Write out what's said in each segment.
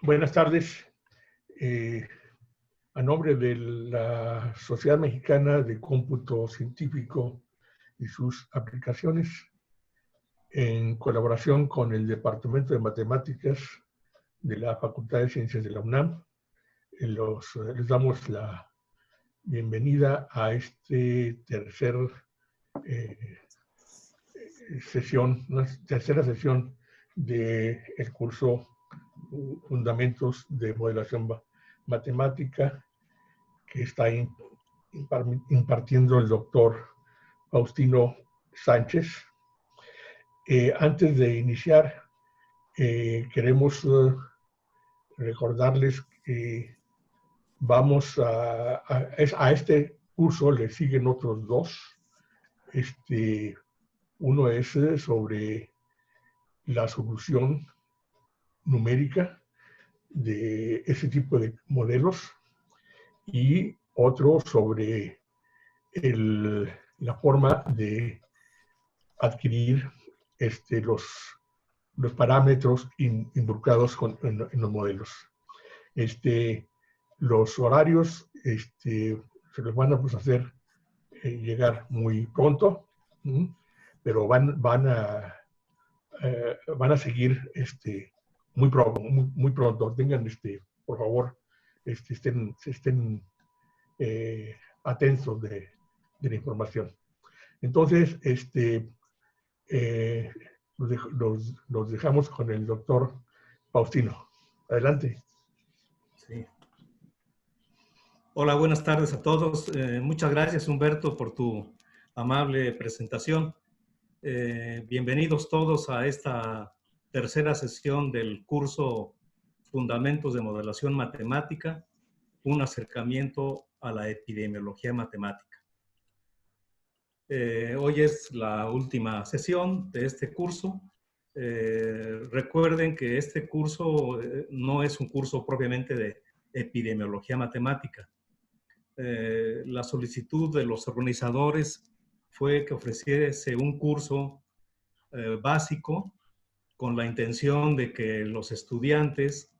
Buenas tardes. Eh, a nombre de la Sociedad Mexicana de Cómputo Científico y sus aplicaciones, en colaboración con el Departamento de Matemáticas de la Facultad de Ciencias de la UNAM, les damos la bienvenida a este tercera sesión del curso Fundamentos de Modelación Matemática, que está impartiendo el doctor Faustino Sánchez. Antes de iniciar, queremos recordarles que vamos a este curso le siguen otros dos. Uno es sobre la solución numérica de ese tipo de modelos y otro sobre la forma de adquirir los parámetros involucrados en los modelos. Los horarios se los van a hacer llegar muy pronto, pero van a seguir muy pronto. Tengan, por favor, estén atentos de la información. Entonces, los dejamos con el doctor Faustino. Adelante. Sí. Hola, buenas tardes a todos. Muchas gracias, Humberto, por tu amable presentación. Bienvenidos todos a esta tercera sesión del curso Fundamentos de Modelación Matemática, un acercamiento a la epidemiología matemática. Hoy es la última sesión de este curso. Recuerden que este curso no es un curso propiamente de epidemiología matemática. La solicitud de los organizadores fue que ofreciese un curso básico con la intención de que los estudiantes,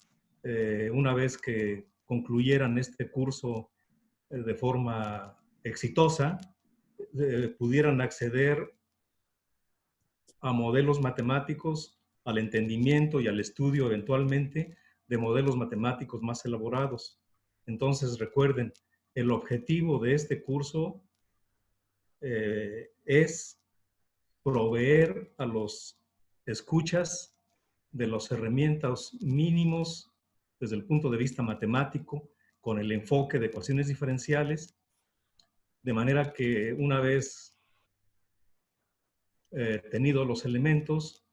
una vez que concluyeran este curso de forma exitosa, pudieran acceder a modelos matemáticos, al entendimiento y al estudio eventualmente de modelos matemáticos más elaborados. Entonces, recuerden, el objetivo de este curso es proveer a los escuchas de las herramientas mínimos desde el punto de vista matemático, con el enfoque de ecuaciones diferenciales, de manera que una vez tenidos los elementos,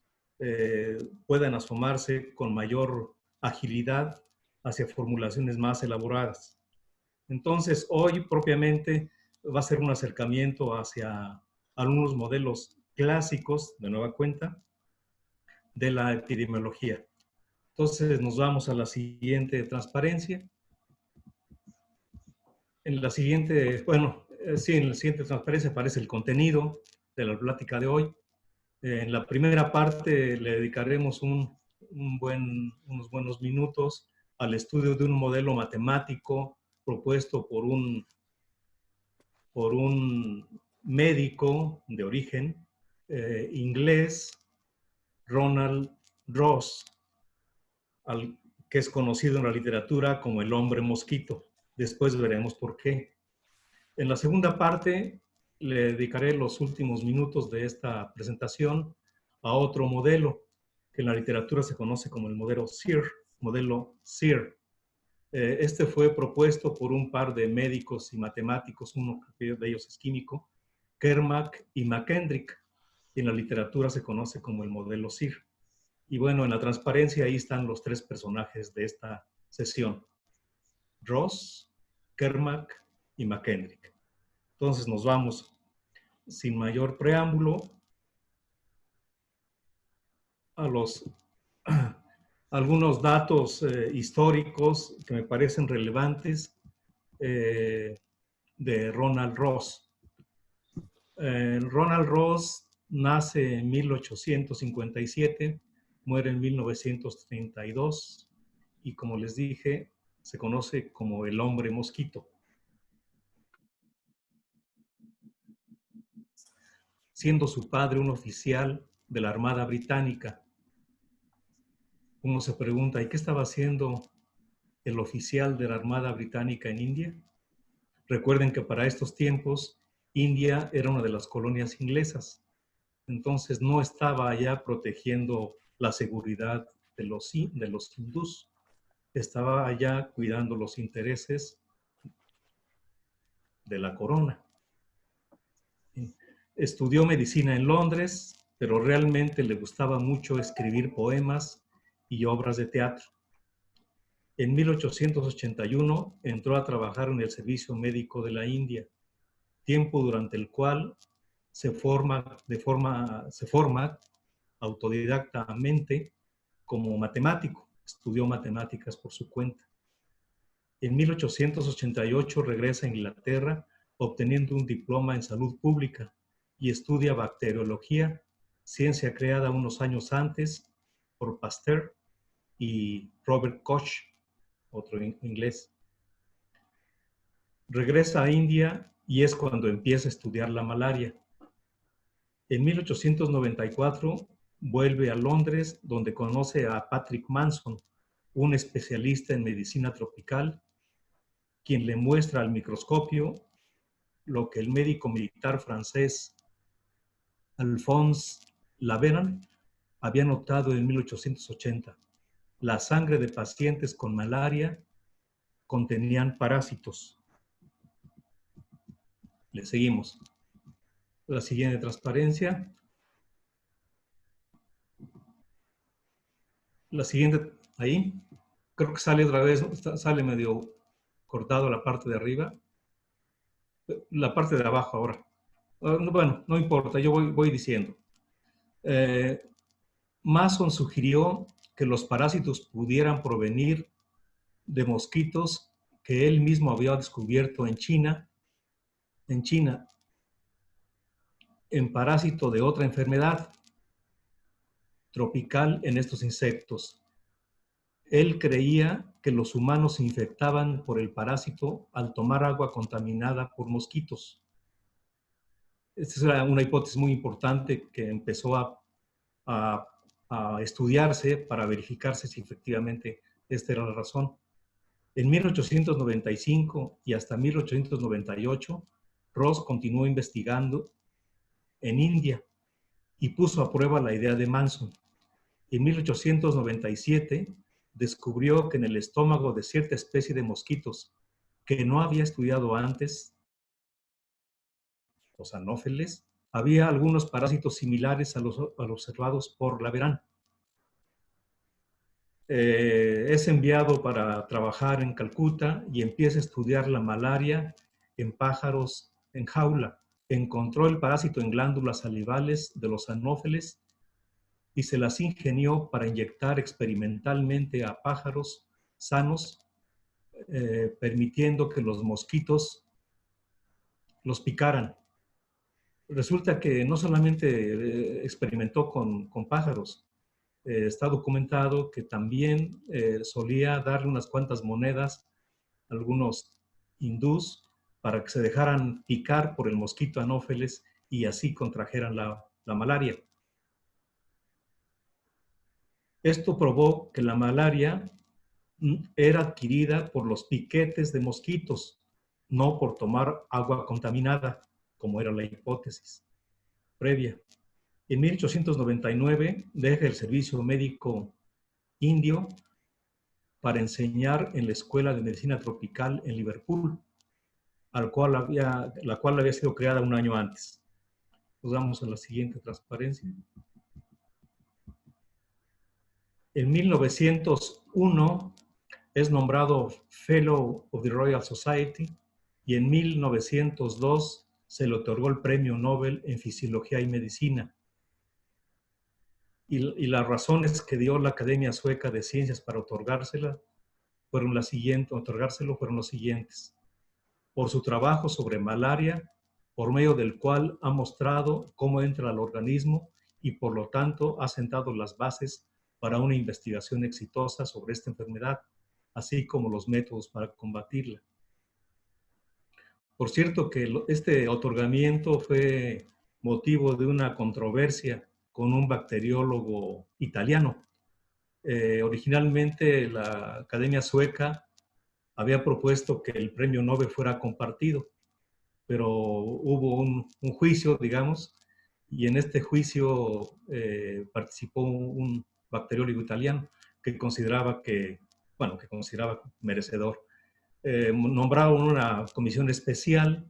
puedan asomarse con mayor agilidad hacia formulaciones más elaboradas. Entonces, hoy propiamente va a ser un acercamiento hacia algunos modelos clásicos, de nueva cuenta, de la epidemiología. Entonces, nos vamos a la siguiente transparencia. En la siguiente, sí, en la siguiente transparencia aparece el contenido de la plática de hoy. En la primera parte le dedicaremos unos buenos minutos al estudio de un modelo matemático propuesto por un médico de origen inglés, Ronald Ross, que es conocido en la literatura como el hombre mosquito. Después veremos por qué. En la segunda parte le dedicaré los últimos minutos de esta presentación a otro modelo que en la literatura se conoce como el modelo SEER. Este fue propuesto por un par de médicos y matemáticos, uno de ellos es químico, Kermack y McKendrick. En la literatura se conoce como el modelo SEER. Y bueno, en la transparencia ahí están los tres personajes de esta sesión: Ross, Kermack y McKendrick. Entonces nos vamos, sin mayor preámbulo, a algunos datos históricos que me parecen relevantes de Ronald Ross. Ronald Ross nace en 1857, muere en 1932 y como les dije, se conoce como el hombre mosquito. Siendo su padre un oficial de la Armada Británica. Uno se pregunta, ¿y qué estaba haciendo el oficial de la Armada Británica en India? Recuerden que para estos tiempos, India era una de las colonias inglesas. Entonces no estaba allá protegiendo la seguridad de los hindús. Estaba allá cuidando los intereses de la corona. Estudió medicina en Londres, pero realmente le gustaba mucho escribir poemas y obras de teatro. En 1881 entró a trabajar en el Servicio Médico de la India, tiempo durante el cual se forma autodidactamente como matemático. Estudió matemáticas por su cuenta. En 1888 regresa a Inglaterra obteniendo un diploma en salud pública y estudia bacteriología, ciencia creada unos años antes por Pasteur y Robert Koch, otro inglés. Regresa a India y es cuando empieza a estudiar la malaria. En 1894 vuelve a Londres, donde conoce a Patrick Manson, un especialista en medicina tropical, quien le muestra al microscopio lo que el médico militar francés Alphonse Laveran había notado en 1880. La sangre de pacientes con malaria contenían parásitos. Le seguimos. La siguiente transparencia. La siguiente, ahí. Creo que sale otra vez, sale medio cortado la parte de arriba. La parte de abajo ahora. Bueno, no importa, yo voy diciendo. Mason sugirió que los parásitos pudieran provenir de mosquitos que él mismo había descubierto en China, en parásito de otra enfermedad tropical en estos insectos. Él creía que los humanos se infectaban por el parásito al tomar agua contaminada por mosquitos. Esta es una hipótesis muy importante que empezó a estudiarse para verificarse si efectivamente esta era la razón. En 1895 y hasta 1898, Ross continuó investigando en India y puso a prueba la idea de Manson. En 1897 descubrió que en el estómago de cierta especie de mosquitos que no había estudiado antes, los anófeles, había algunos parásitos similares a los observados por Laveran. Es enviado para trabajar en Calcuta y empieza a estudiar la malaria en pájaros en jaula. Encontró el parásito en glándulas salivales de los anófeles y se las ingenió para inyectar experimentalmente a pájaros sanos, permitiendo que los mosquitos los picaran. Resulta que no solamente experimentó con pájaros, está documentado que también solía darle unas cuantas monedas a algunos hindús para que se dejaran picar por el mosquito anófeles y así contrajeran la malaria. Esto probó que la malaria era adquirida por los piquetes de mosquitos, no por tomar agua contaminada, como era la hipótesis previa. En 1899 deja el servicio médico indio para enseñar en la Escuela de Medicina Tropical en Liverpool, la cual había sido creada un año antes. Nos vamos a la siguiente transparencia. En 1901 es nombrado Fellow of the Royal Society y en 1902 se le otorgó el Premio Nobel en Fisiología y Medicina. Y las razones que dio la Academia Sueca de Ciencias para otorgárselo fueron los siguientes. Por su trabajo sobre malaria, por medio del cual ha mostrado cómo entra al organismo y por lo tanto ha sentado las bases para una investigación exitosa sobre esta enfermedad, así como los métodos para combatirla. Por cierto que este otorgamiento fue motivo de una controversia con un bacteriólogo italiano. Originalmente la Academia Sueca había propuesto que el premio Nobel fuera compartido, pero hubo un juicio, digamos, y en este juicio participó un bacteriólogo italiano que consideraba merecedor. Nombraron una comisión especial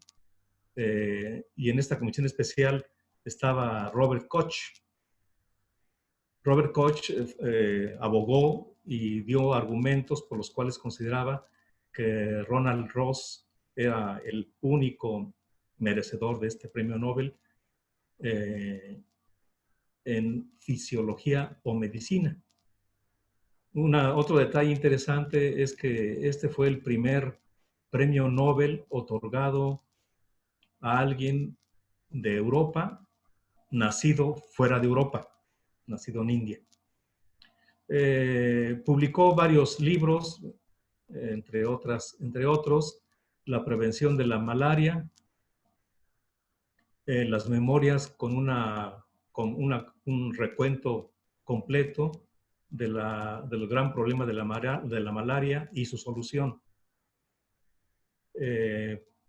y en esta comisión especial estaba Robert Koch. Robert Koch abogó y dio argumentos por los cuales consideraba que Ronald Ross era el único merecedor de este premio Nobel en fisiología o medicina. Otro detalle interesante es que este fue el primer premio Nobel otorgado a alguien de Europa, nacido fuera de Europa, nacido en India. Publicó varios libros, entre otros, La prevención de la malaria, las memorias con un recuento completo del gran problema de la malaria y su solución.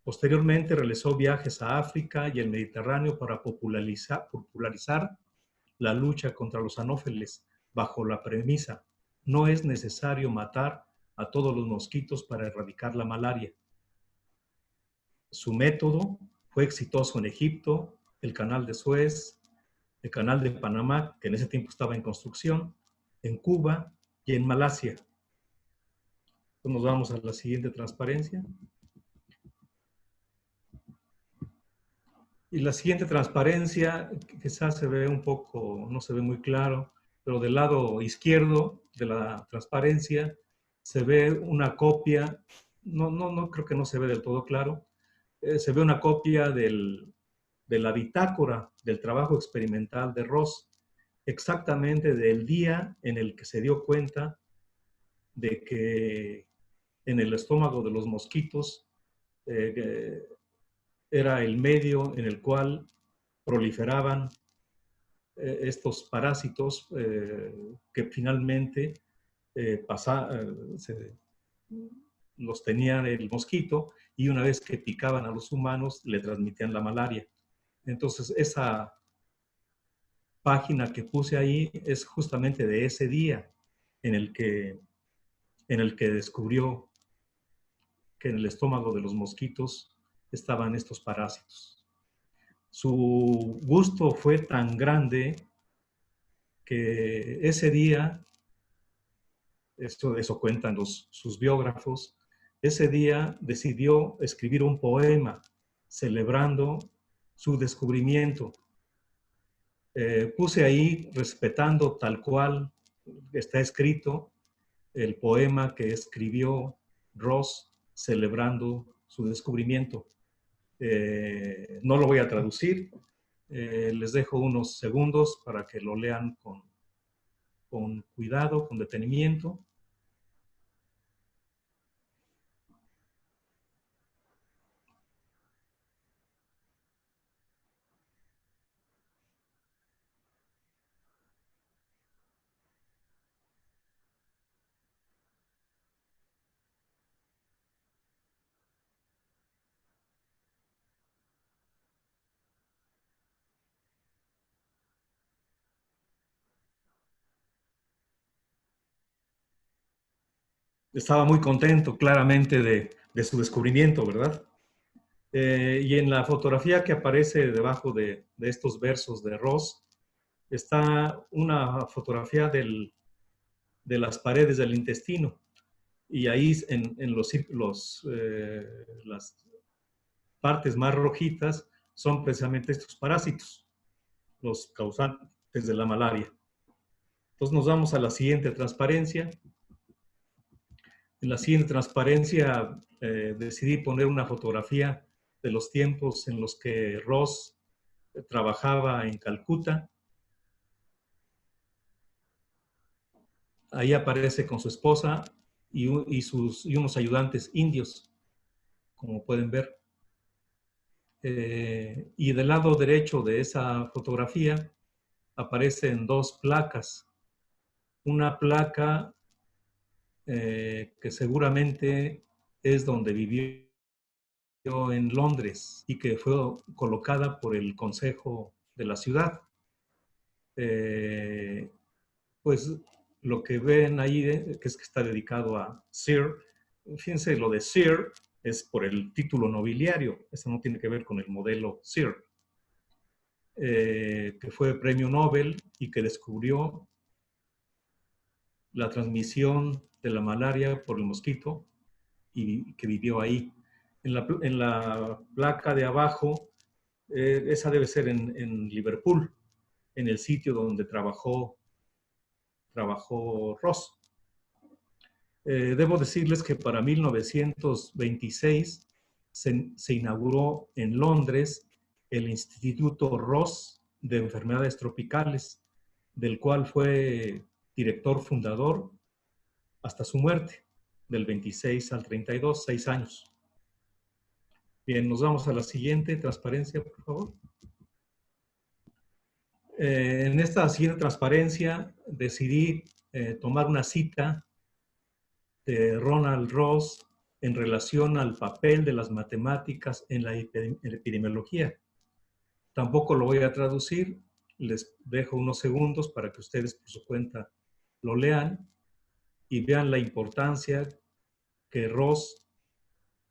Posteriormente realizó viajes a África y el Mediterráneo para popularizar la lucha contra los anófeles bajo la premisa: no es necesario matar a todos los mosquitos para erradicar la malaria. Su método fue exitoso en Egipto, el Canal de Suez, el Canal de Panamá, que en ese tiempo estaba en construcción, en Cuba y en Malasia. Entonces nos vamos a la siguiente transparencia. Y la siguiente transparencia, quizás se ve un poco, no se ve muy claro, pero del lado izquierdo de la transparencia se ve una copia, no creo que no se ve del todo claro, se ve una copia de la bitácora del trabajo experimental de Ross, exactamente del día en el que se dio cuenta de que en el estómago de los mosquitos era el medio en el cual proliferaban estos parásitos que finalmente los tenía el mosquito, y una vez que picaban a los humanos le transmitían la malaria. Entonces esa página que puse ahí es justamente de ese día en el que descubrió que en el estómago de los mosquitos estaban estos parásitos. Su gusto fue tan grande que ese día, eso cuentan sus biógrafos, ese día decidió escribir un poema celebrando su descubrimiento. Puse ahí, respetando tal cual está escrito, el poema que escribió Ross celebrando su descubrimiento. No lo voy a traducir, les dejo unos segundos para que lo lean con cuidado, con detenimiento. Estaba muy contento, claramente, de su descubrimiento, ¿verdad? Y en la fotografía que aparece debajo de estos versos de Ross, está una fotografía de las paredes del intestino. Y ahí en las partes más rojitas son precisamente estos parásitos, los causantes de la malaria. Entonces nos vamos a la siguiente transparencia. En la siguiente transparencia decidí poner una fotografía de los tiempos en los que Ross trabajaba en Calcuta. ahí aparece con su esposa y unos ayudantes indios, como pueden ver. Y del lado derecho de esa fotografía aparecen dos placas. Una placa que seguramente es donde vivió en Londres y que fue colocada por el Consejo de la ciudad. Pues lo que ven ahí, que es que está dedicado a Sir, fíjense, lo de Sir es por el título nobiliario, eso no tiene que ver con el modelo Sir, que fue premio Nobel y que descubrió la transmisión de la malaria por el mosquito y que vivió ahí. En la placa de abajo, esa debe ser en Liverpool, en el sitio donde trabajó Ross. Debo decirles que para 1926 se inauguró en Londres el Instituto Ross de Enfermedades Tropicales, del cual fue director fundador hasta su muerte, del 26 al 32, 6 años. Bien, nos vamos a la siguiente transparencia, por favor. En esta siguiente transparencia decidí tomar una cita de Ronald Ross en relación al papel de las matemáticas en la epidemiología. Tampoco lo voy a traducir, les dejo unos segundos para que ustedes por su cuenta lo lean y vean la importancia que Ross,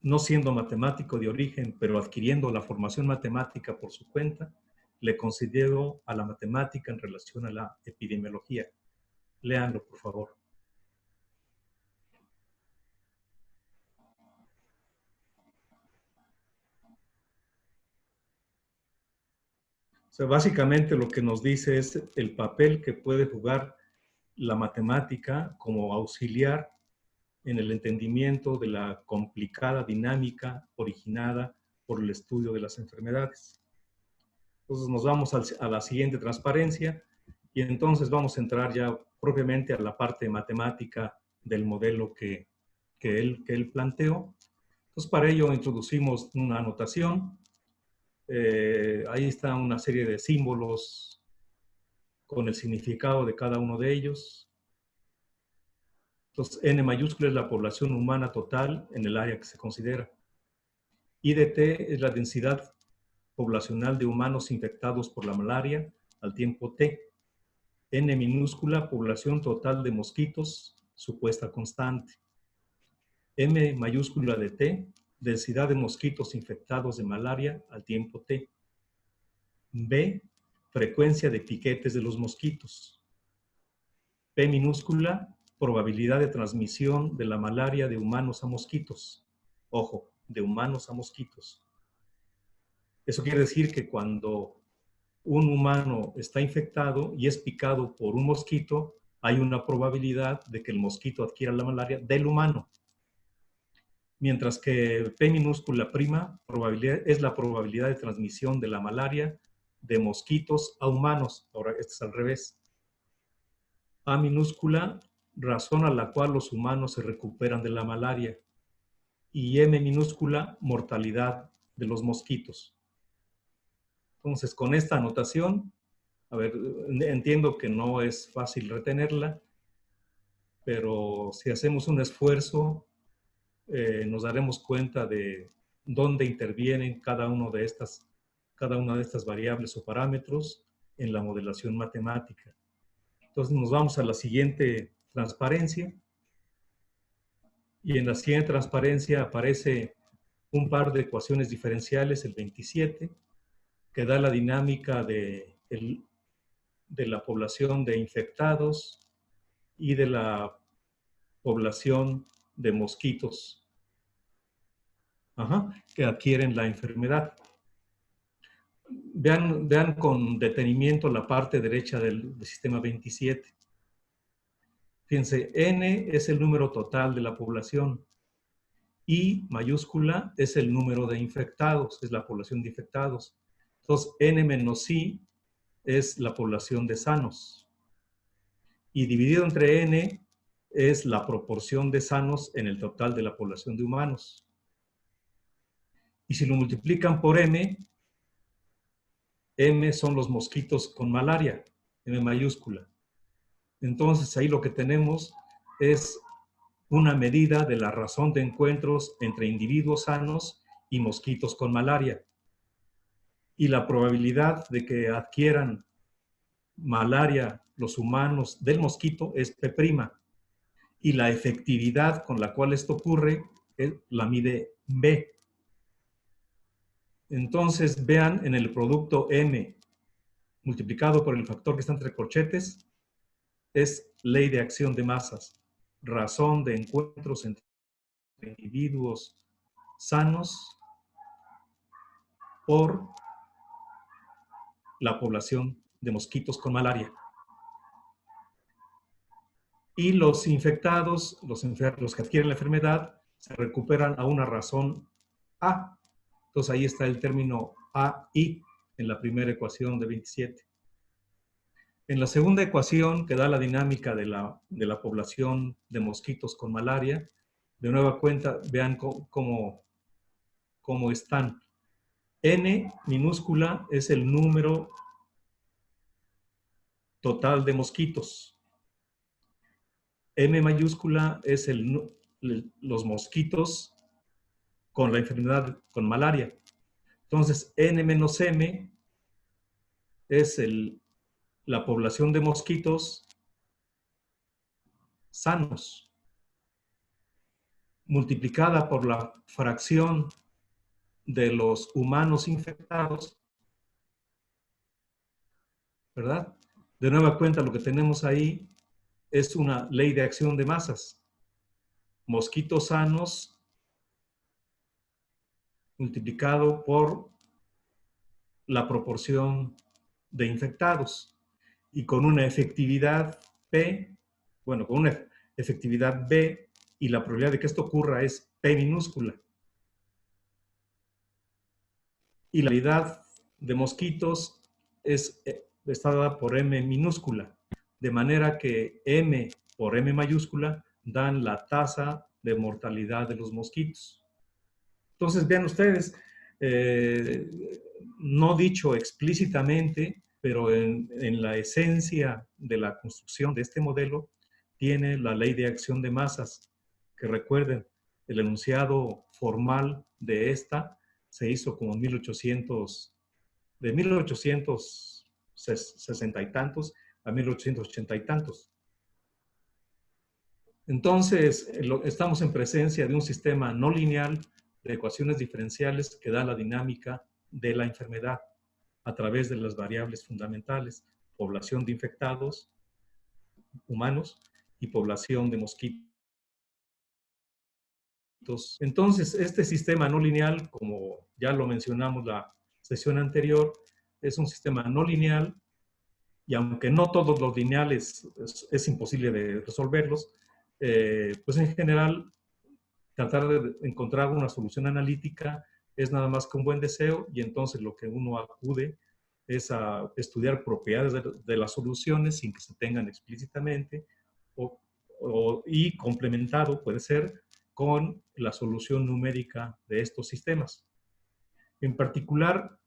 no siendo matemático de origen, pero adquiriendo la formación matemática por su cuenta, le concedió a la matemática en relación a la epidemiología. Léanlo, por favor. O sea, básicamente lo que nos dice es el papel que puede jugar la matemática como auxiliar en el entendimiento de la complicada dinámica originada por el estudio de las enfermedades. Entonces nos vamos a la siguiente transparencia y entonces vamos a entrar ya propiamente a la parte matemática del modelo que él planteó. Entonces para ello introducimos una anotación. Ahí está una serie de símbolos con el significado de cada uno de ellos. Entonces, N mayúscula es la población humana total en el área que se considera. I de T es la densidad poblacional de humanos infectados por la malaria al tiempo T. N minúscula, población total de mosquitos, supuesta constante. M mayúscula de T, densidad de mosquitos infectados de malaria al tiempo T. B, frecuencia de piquetes de los mosquitos. P minúscula, probabilidad de transmisión de la malaria de humanos a mosquitos. Ojo, de humanos a mosquitos. Eso quiere decir que cuando un humano está infectado y es picado por un mosquito, hay una probabilidad de que el mosquito adquiera la malaria del humano. Mientras que P minúscula prima es la probabilidad de transmisión de la malaria de mosquitos a humanos. Ahora, esto es al revés. A minúscula, razón a la cual los humanos se recuperan de la malaria. Y M minúscula, mortalidad de los mosquitos. Entonces, con esta anotación, a ver, entiendo que no es fácil retenerla, pero si hacemos un esfuerzo, nos daremos cuenta de dónde intervienen cada una de estas variables o parámetros en la modelación matemática. Entonces nos vamos a la siguiente transparencia. Y en la siguiente transparencia aparece un par de ecuaciones diferenciales, el 27, que da la dinámica de la población de infectados y de la población de mosquitos que adquieren la enfermedad. Vean con detenimiento la parte derecha del sistema 27. Fíjense, N es el número total de la población. I mayúscula es el número de infectados, es la población de infectados. Entonces, N menos I es la población de sanos. Y dividido entre N es la proporción de sanos en el total de la población de humanos. Y si lo multiplican por M, M son los mosquitos con malaria, M mayúscula. Entonces ahí lo que tenemos es una medida de la razón de encuentros entre individuos sanos y mosquitos con malaria. Y la probabilidad de que adquieran malaria los humanos del mosquito es P'. Y la efectividad con la cual esto ocurre la mide B. Entonces vean en el producto M multiplicado por el factor que está entre corchetes, es ley de acción de masas, razón de encuentros entre individuos sanos por la población de mosquitos con malaria. Y los infectados, los que adquieren la enfermedad, se recuperan a una razón A. Entonces ahí está el término AI en la primera ecuación de 27. En la segunda ecuación, que da la dinámica de la población de mosquitos con malaria, de nueva cuenta, vean cómo están. N minúscula es el número total de mosquitos. M mayúscula es los mosquitos con la enfermedad, con malaria. Entonces, N menos M es la población de mosquitos sanos, multiplicada por la fracción de los humanos infectados, ¿verdad? De nueva cuenta, lo que tenemos ahí es una ley de acción de masas. Mosquitos sanos multiplicado por la proporción de infectados y con una efectividad P, bueno, con una efectividad B, y la probabilidad de que esto ocurra es P minúscula. Y la probabilidad de mosquitos está dada por M minúscula, de manera que M por M mayúscula dan la tasa de mortalidad de los mosquitos. Entonces, vean ustedes, no dicho explícitamente, pero en la esencia de la construcción de este modelo, tiene la ley de acción de masas, que recuerden, el enunciado formal de esta se hizo como en de 1860 y tantos a 1880 y tantos. Entonces, estamos en presencia de un sistema no lineal de ecuaciones diferenciales que da la dinámica de la enfermedad a través de las variables fundamentales: población de infectados humanos y población de mosquitos. Entonces, este sistema no lineal, como ya lo mencionamos la sesión anterior, es un sistema no lineal, y aunque no todos los lineales es imposible de resolverlos, pues en general tratar de encontrar una solución analítica es nada más que un buen deseo, y entonces lo que uno acude es a estudiar propiedades de las soluciones sin que se tengan explícitamente, y complementado puede ser con la solución numérica de estos sistemas. En particular,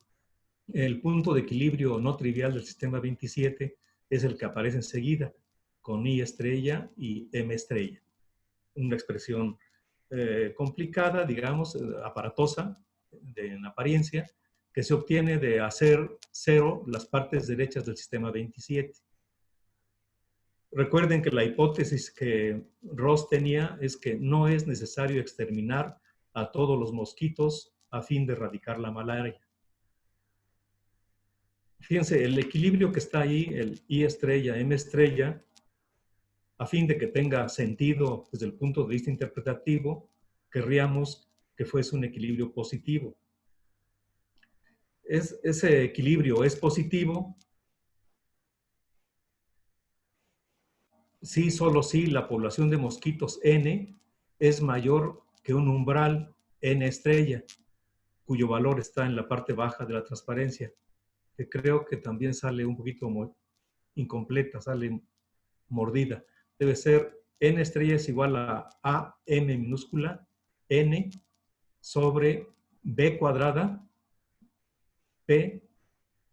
el punto de equilibrio no trivial del sistema 27 es el que aparece enseguida, con I estrella y M estrella. Una expresión complicada, digamos, aparatosa en apariencia, que se obtiene de hacer cero las partes derechas del sistema 27. Recuerden que la hipótesis que Ross tenía es que no es necesario exterminar a todos los mosquitos a fin de erradicar la malaria. Fíjense, el equilibrio que está ahí, el I estrella, M estrella, a fin de que tenga sentido desde el punto de vista interpretativo, querríamos que fuese un equilibrio positivo. Ese equilibrio es positivo si, solo si la población de mosquitos N es mayor que un umbral N estrella, cuyo valor está en la parte baja de la transparencia, que creo que también sale un poquito incompleta, sale mordida. Debe ser N estrella es igual a M minúscula, N sobre B cuadrada, P,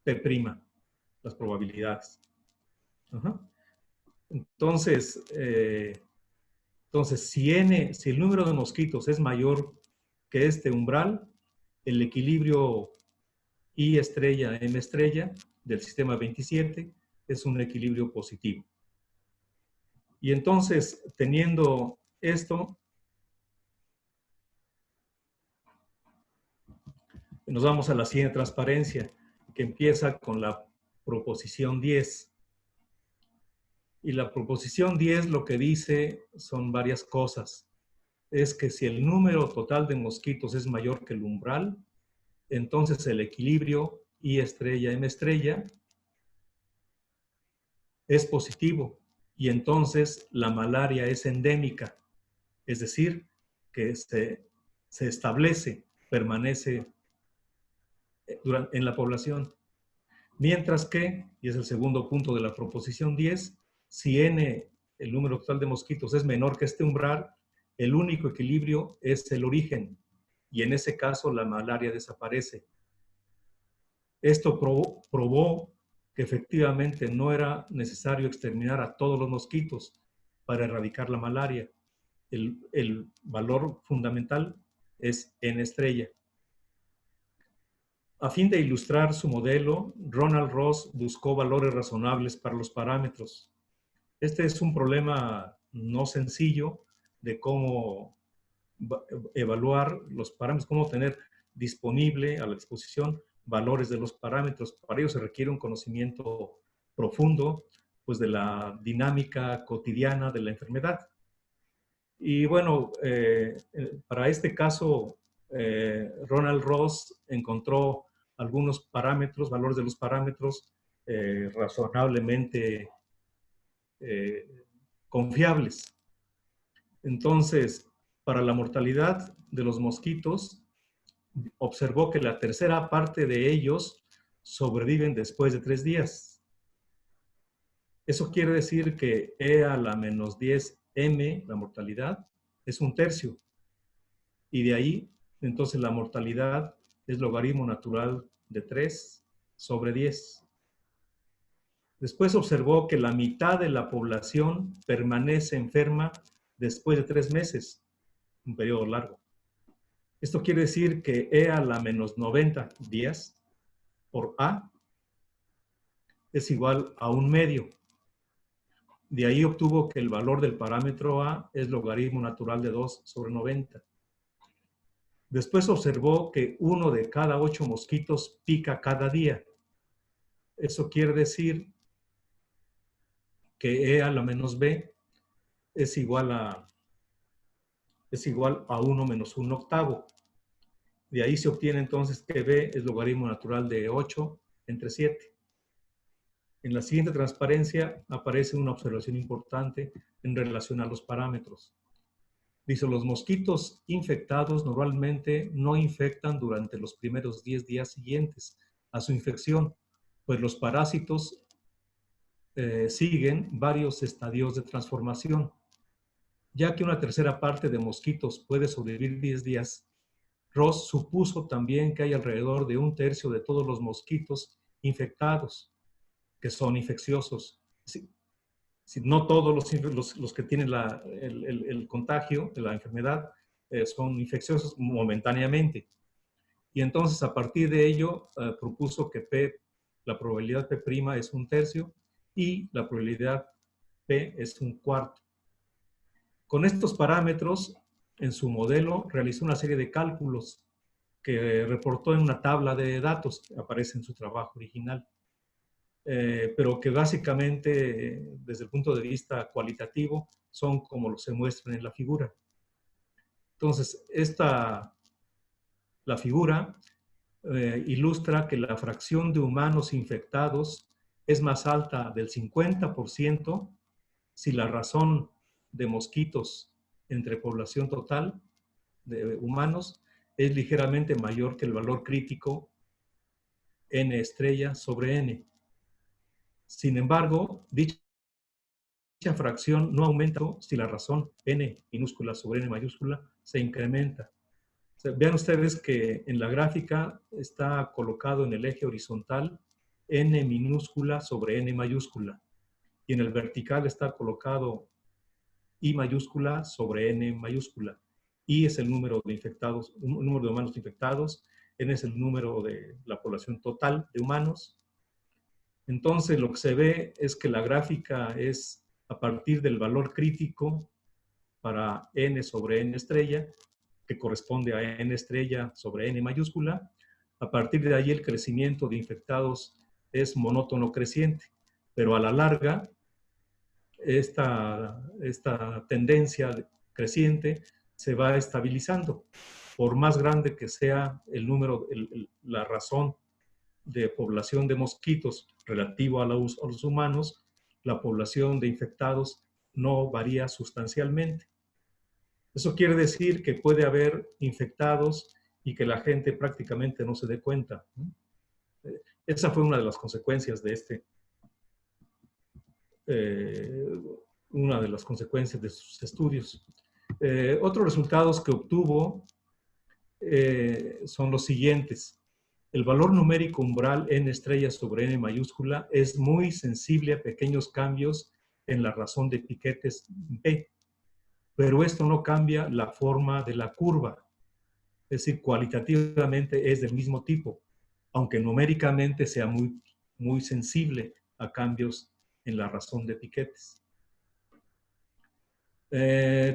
P', las probabilidades. Ajá. Entonces, si el número de mosquitos es mayor que este umbral, el equilibrio I estrella, M estrella del sistema 27 es un equilibrio positivo. Y entonces, teniendo esto, nos vamos a la siguiente transparencia, que empieza con la proposición 10. Y la proposición 10 lo que dice son varias cosas. Es que si el número total de mosquitos es mayor que el umbral, entonces el equilibrio I estrella, M estrella es positivo y entonces la malaria es endémica, es decir, que se establece, permanece en la población. Mientras que, y es el segundo punto de la proposición 10, si N, el número total de mosquitos, es menor que este umbral, el único equilibrio es el origen y en ese caso la malaria desaparece. Esto probó que efectivamente no era necesario exterminar a todos los mosquitos para erradicar la malaria. El valor fundamental es N estrella. A fin de ilustrar su modelo, Ronald Ross buscó valores razonables para los parámetros. Este es un problema no sencillo de cómo evaluar los parámetros, cómo tener disponible a la disposición valores de los parámetros. Para ello se requiere un conocimiento profundo, pues, de la dinámica cotidiana de la enfermedad. Y bueno, para este caso, Ronald Ross encontró algunos parámetros, valores de los parámetros razonablemente confiables. Entonces, para la mortalidad de los mosquitos, observó que la tercera parte de ellos sobreviven después de 3 días. Eso quiere decir que E a la menos 10m, la mortalidad, es 1/3. Y de ahí, entonces, la mortalidad es logaritmo natural de 3 sobre 10. Después observó que la mitad de la población permanece enferma después de 3 meses, un periodo largo. Esto quiere decir que E a la menos 90 días por A es igual a 1/2. De ahí obtuvo que el valor del parámetro A es logaritmo natural de 2 sobre 90. Después observó que 1 de cada 8 mosquitos pica cada día. Eso quiere decir que E a la menos B es igual a 1 menos 1/8. De ahí se obtiene entonces que B es logaritmo natural de 8 entre 7. En la siguiente transparencia aparece una observación importante en relación a los parámetros. Dice, los mosquitos infectados normalmente no infectan durante los primeros 10 días siguientes a su infección, pues los parásitos siguen varios estadios de transformación. Ya que una tercera parte de mosquitos puede sobrevivir 10 días, Ross supuso también que hay alrededor de 1/3 de todos los mosquitos infectados que son infecciosos. No todos los que tienen el contagio de la enfermedad son infecciosos momentáneamente. Y entonces, a partir de ello, propuso que la probabilidad P' es 1/3 y la probabilidad P es 1/4. Con estos parámetros, en su modelo, realizó una serie de cálculos que reportó en una tabla de datos que aparece en su trabajo original. Pero que básicamente, desde el punto de vista cualitativo, son como se muestran en la figura. Entonces, la figura ilustra que la fracción de humanos infectados es más alta del 50% si la razón de mosquitos entre población total de humanos es ligeramente mayor que el valor crítico N estrella sobre N. Sin embargo, dicha fracción no aumenta si la razón n minúscula sobre n mayúscula se incrementa. O sea, vean ustedes que en la gráfica está colocado en el eje horizontal n minúscula sobre n mayúscula y en el vertical está colocado I mayúscula sobre n mayúscula. I es el número de infectados, un número de humanos infectados, n es el número de la población total de humanos. Entonces lo que se ve es que la gráfica es a partir del valor crítico para n sobre n estrella, que corresponde a n estrella sobre n mayúscula. A partir de ahí el crecimiento de infectados es monótono creciente, pero a la larga esta tendencia creciente se va estabilizando. Por más grande que sea el número, la razón de población de mosquitos relativo a los humanos, la población de infectados no varía sustancialmente. Eso quiere decir que puede haber infectados y que la gente prácticamente no se dé cuenta. Esa fue una de las consecuencias de una de las consecuencias de sus estudios. Otros resultados que obtuvo son los siguientes. El valor numérico umbral n estrella sobre n mayúscula es muy sensible a pequeños cambios en la razón de piquetes B, pero esto no cambia la forma de la curva. Es decir, cualitativamente es del mismo tipo, aunque numéricamente sea muy sensible a cambios en la razón de piquetes.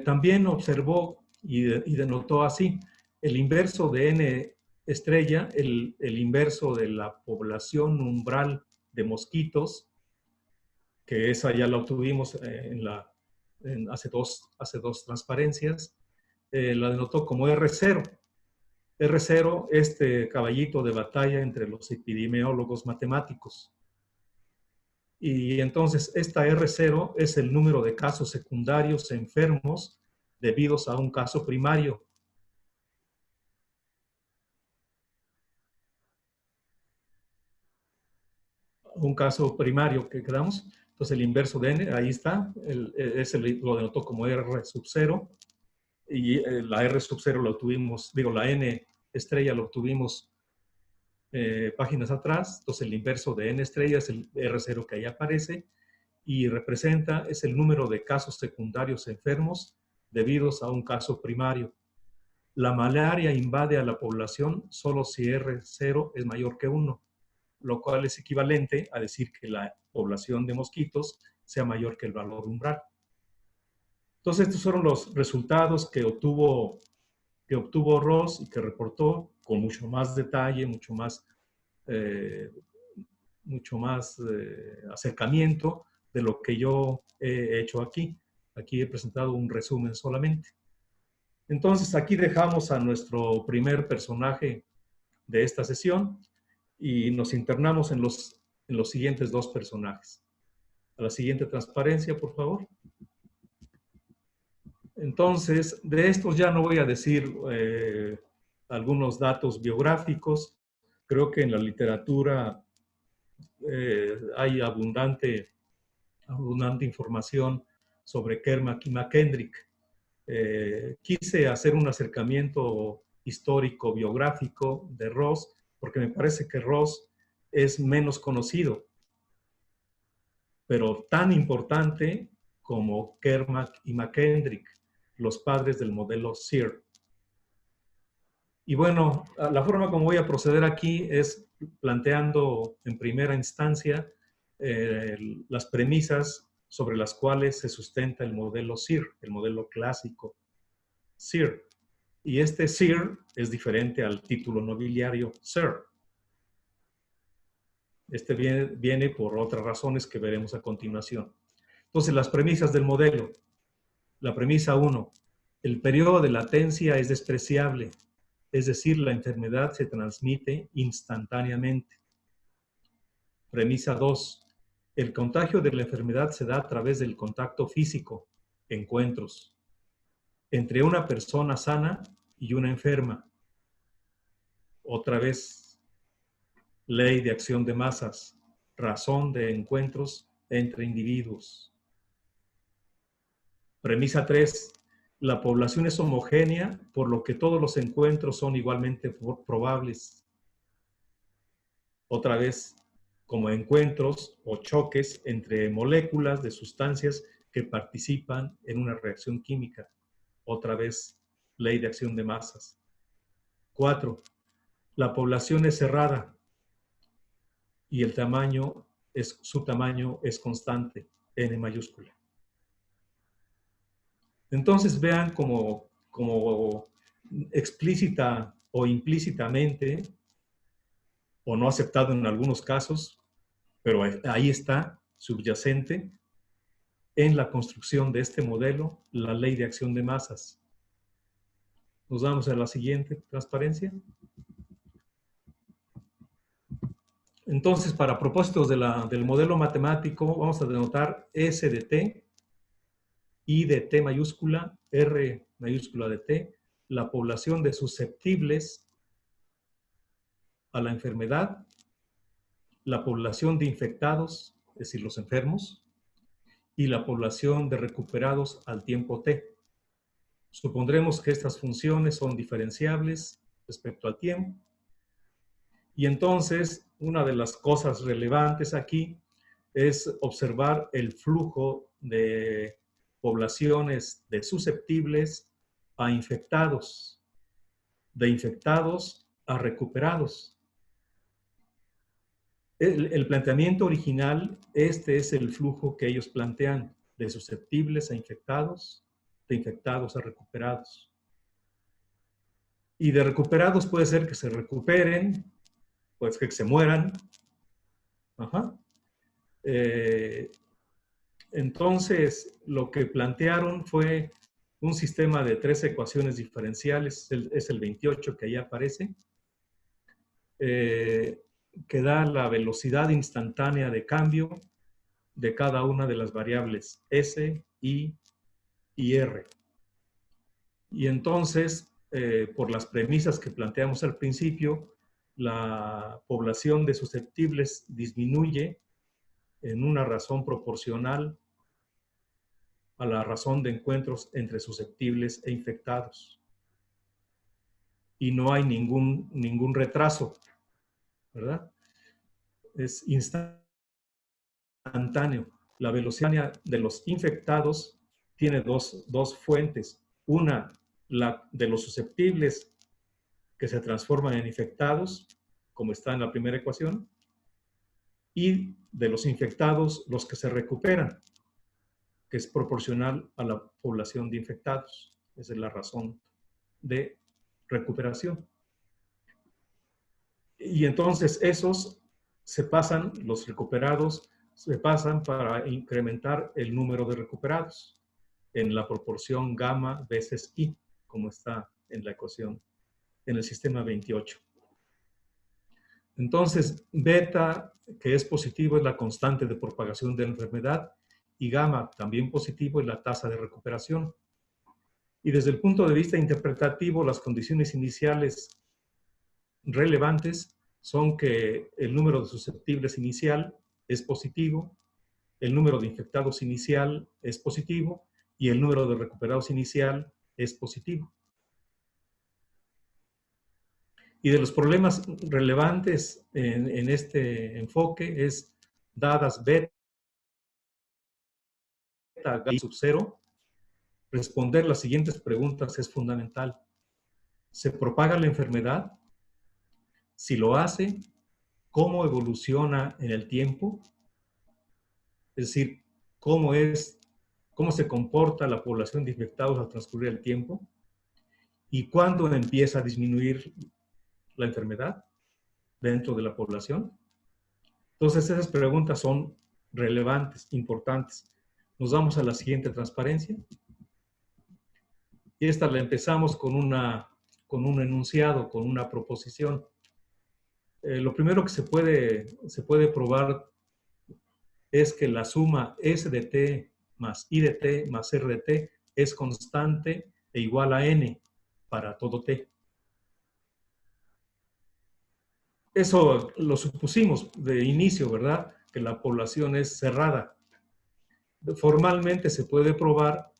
También observó y denotó así, el inverso de n estrella, el inverso de la población umbral de mosquitos, que esa ya la obtuvimos hace dos transparencias, la denotó como R0. R0, este caballito de batalla entre los epidemiólogos matemáticos. Y entonces esta R0 es el número de casos secundarios enfermos debidos a un caso primario. Un caso primario que quedamos. Entonces el inverso de n, ahí está, lo denotó como R sub 0. Y la R sub 0 lo obtuvimos, la N estrella lo obtuvimos páginas atrás. Entonces el inverso de N estrella es el R0 que ahí aparece y es el número de casos secundarios enfermos debidos a un caso primario. La malaria invade a la población solo si R0 es mayor que 1, lo cual es equivalente a decir que la población de mosquitos sea mayor que el valor umbral. Entonces, estos fueron los resultados que obtuvo Ross y que reportó con mucho más detalle, mucho más acercamiento de lo que yo he hecho aquí. Aquí he presentado un resumen solamente. Entonces, aquí dejamos a nuestro primer personaje de esta sesión y nos internamos en los siguientes dos personajes. A la siguiente transparencia, por favor. Entonces, de estos ya no voy a decir algunos datos biográficos. Creo que en la literatura hay abundante información sobre Kermack y McKendrick. Quise hacer un acercamiento histórico, biográfico de Ross, porque me parece que Ross es menos conocido, pero tan importante como Kermack y McKendrick, los padres del modelo SEER. Y bueno, la forma como voy a proceder aquí es planteando en primera instancia las premisas sobre las cuales se sustenta el modelo SEER, el modelo clásico SEER. Y este SEER es diferente al título nobiliario Sir. Este viene por otras razones que veremos a continuación. Entonces, las premisas del modelo. La premisa 1. El periodo de latencia es despreciable, es decir, la enfermedad se transmite instantáneamente. Premisa 2. El contagio de la enfermedad se da a través del contacto físico, encuentros, entre una persona sana y una enferma. Otra vez, ley de acción de masas, razón de encuentros entre individuos. Premisa 3. La población es homogénea, por lo que todos los encuentros son igualmente probables. Otra vez, como encuentros o choques entre moléculas de sustancias que participan en una reacción química. Otra vez, ley de acción de masas. 4. La población es cerrada y el tamaño su tamaño es constante, N mayúscula. Entonces vean como explícita o implícitamente, o no aceptado en algunos casos, pero ahí está, subyacente, en la construcción de este modelo, la ley de acción de masas. Nos vamos a la siguiente transparencia. Entonces, para propósitos del modelo matemático, vamos a denotar S de T, I de T mayúscula, R mayúscula de T, la población de susceptibles a la enfermedad, la población de infectados, es decir, los enfermos, y la población de recuperados al tiempo T. Supondremos que estas funciones son diferenciables respecto al tiempo. Y entonces, una de las cosas relevantes aquí es observar el flujo de poblaciones de susceptibles a infectados, de infectados a recuperados. El planteamiento original, este es el flujo que ellos plantean, de susceptibles a infectados, de infectados a recuperados. Y de recuperados puede ser que se recuperen, puede ser que se mueran. Ajá. Entonces, lo que plantearon fue un sistema de 3 ecuaciones diferenciales, es el 28 que ahí aparece, que da la velocidad instantánea de cambio de cada una de las variables S, I y R. Y entonces, por las premisas que planteamos al principio, la población de susceptibles disminuye en una razón proporcional a la razón de encuentros entre susceptibles e infectados. Y no hay ningún retraso, ¿verdad? Es instantáneo. La velocidad de los infectados tiene dos fuentes. Una, la de los susceptibles que se transforman en infectados, como está en la primera ecuación, y de los infectados, los que se recuperan, que es proporcional a la población de infectados. Esa es la razón de recuperación. Y entonces esos se pasan, los recuperados se pasan para incrementar el número de recuperados en la proporción gamma veces I, como está en la ecuación, en el sistema 28. Entonces, beta, que es positivo, es la constante de propagación de la enfermedad, y gamma, también positivo, es la tasa de recuperación. Y desde el punto de vista interpretativo, las condiciones iniciales relevantes son que el número de susceptibles inicial es positivo, el número de infectados inicial es positivo y el número de recuperados inicial es positivo. Y de los problemas relevantes en este enfoque es, dadas beta y sub 0, responder las siguientes preguntas es fundamental. ¿Se propaga la enfermedad? Si lo hace, ¿cómo evoluciona en el tiempo? Es decir, ¿cómo se comporta la población de infectados al transcurrir el tiempo? ¿Y cuándo empieza a disminuir la enfermedad dentro de la población? Entonces, esas preguntas son relevantes, importantes. Nos vamos a la siguiente transparencia. Y esta la empezamos con un enunciado, con una proposición. Lo primero que se puede probar es que la suma S de T más I de T más R de T es constante e igual a N para todo T. Eso lo supusimos de inicio, ¿verdad? Que la población es cerrada. Formalmente se puede probar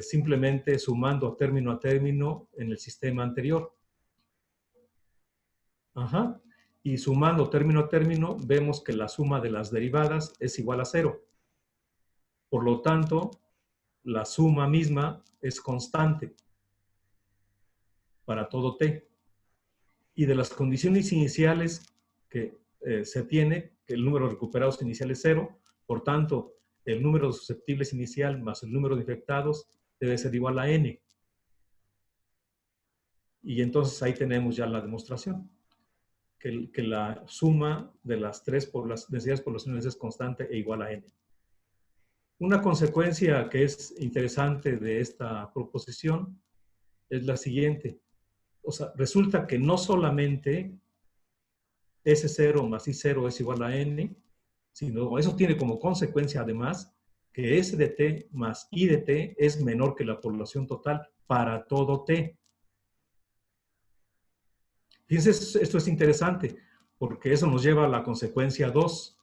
simplemente sumando término a término en el sistema anterior. Ajá. Y sumando término a término, vemos que la suma de las derivadas es igual a 0. Por lo tanto, la suma misma es constante para todo t. Y de las condiciones iniciales que se tiene, que el número de recuperados inicial es 0, por tanto, el número de susceptibles inicial más el número de infectados debe ser igual a n. Y entonces ahí tenemos ya la demostración, que la suma de las tres densidades poblacionales es constante e igual a n. Una consecuencia que es interesante de esta proposición es la siguiente. O sea, resulta que no solamente S0 más I0 es igual a N, sino eso tiene como consecuencia además que S de T más I de T es menor que la población total para todo T. Fíjense, esto es interesante porque eso nos lleva a la consecuencia 2.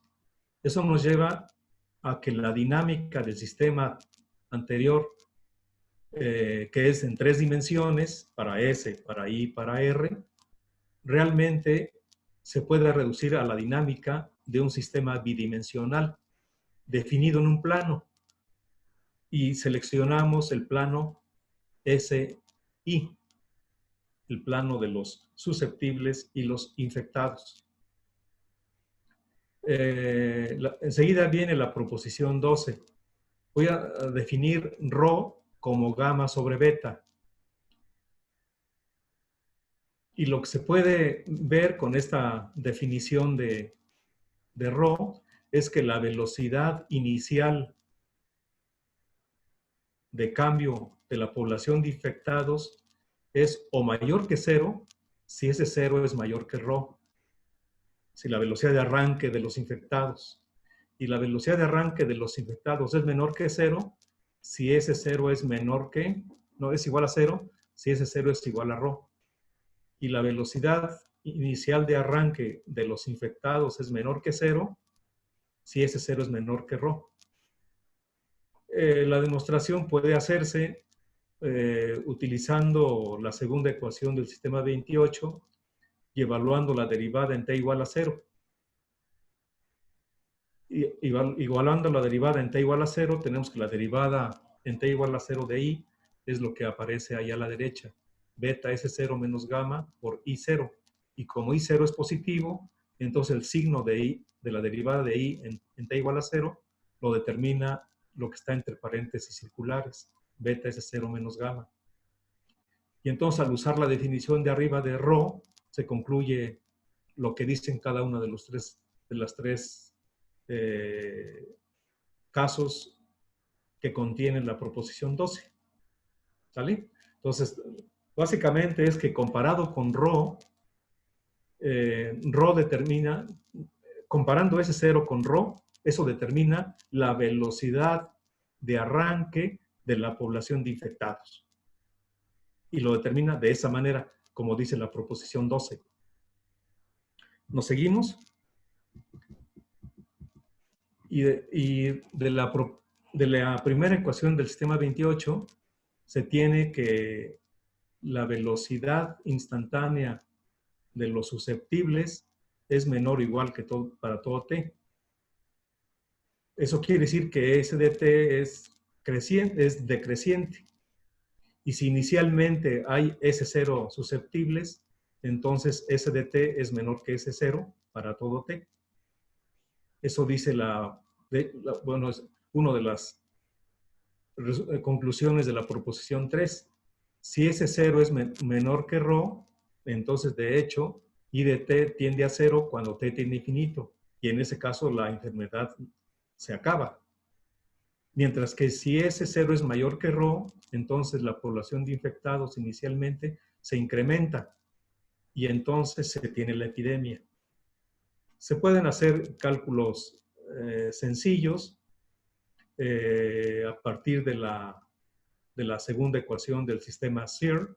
Eso nos lleva a que la dinámica del sistema anterior, que es en 3 dimensiones, para S, para I, para R, realmente se puede reducir a la dinámica de un sistema bidimensional definido en un plano. Y seleccionamos el plano SI, el plano de los susceptibles y los infectados. Enseguida viene la proposición 12. Voy a definir ρ como gamma sobre beta. Y lo que se puede ver con esta definición de ρ es que la velocidad inicial de cambio de la población de infectados es o mayor que 0 si ese 0 es mayor que ρ. Si la velocidad de arranque de los infectados y la velocidad de arranque de los infectados es menor que 0, si ese 0 es menor que, no es igual a 0, si ese 0 es igual a ρ. Y la velocidad inicial de arranque de los infectados es menor que 0, si ese 0 es menor que ρ. La demostración puede hacerse utilizando la segunda ecuación del sistema 28 y evaluando la derivada en t igual a 0. Igualando la derivada en t igual a 0, tenemos que la derivada en t igual a 0 de i es lo que aparece ahí a la derecha. Beta S0 menos gamma por I0. Y como I0 es positivo, entonces el signo de la derivada de i en t igual a 0 lo determina lo que está entre paréntesis circulares. Beta S0 menos gamma. Y entonces al usar la definición de arriba de ρ, se concluye lo que dicen cada uno de los las tres casos que contienen la proposición 12. ¿Sale? Entonces, básicamente es que comparado con ρ, ρ determina, comparando ese 0 con ρ, eso determina la velocidad de arranque de la población de infectados. Y lo determina de esa manera, como dice la proposición 12. ¿Nos seguimos? Y de la primera ecuación del sistema 28 se tiene que la velocidad instantánea de los susceptibles es menor o igual que para todo t. Eso quiere decir que S de t es decreciente. Y si inicialmente hay S0 susceptibles, entonces S de t es menor que S0 para todo t. Eso dice bueno, es una de las conclusiones de la proposición 3. Si S0 es menor que ρ, entonces de hecho I de t tiende a 0 cuando t tiende a infinito. Y en ese caso la enfermedad se acaba. Mientras que si S0 es mayor que ρ, entonces la población de infectados inicialmente se incrementa y entonces se tiene la epidemia. Se pueden hacer cálculos sencillos a partir de la segunda ecuación del sistema SIR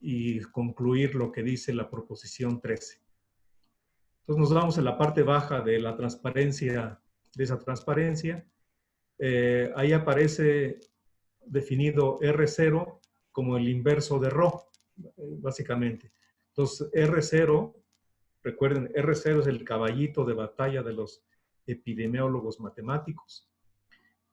y concluir lo que dice la proposición 13. Entonces nos vamos a la parte baja de la transparencia, de esa transparencia. Ahí aparece definido R0 como el inverso de Rho, básicamente. Entonces, R0, recuerden, R0 es el caballito de batalla de los epidemiólogos matemáticos.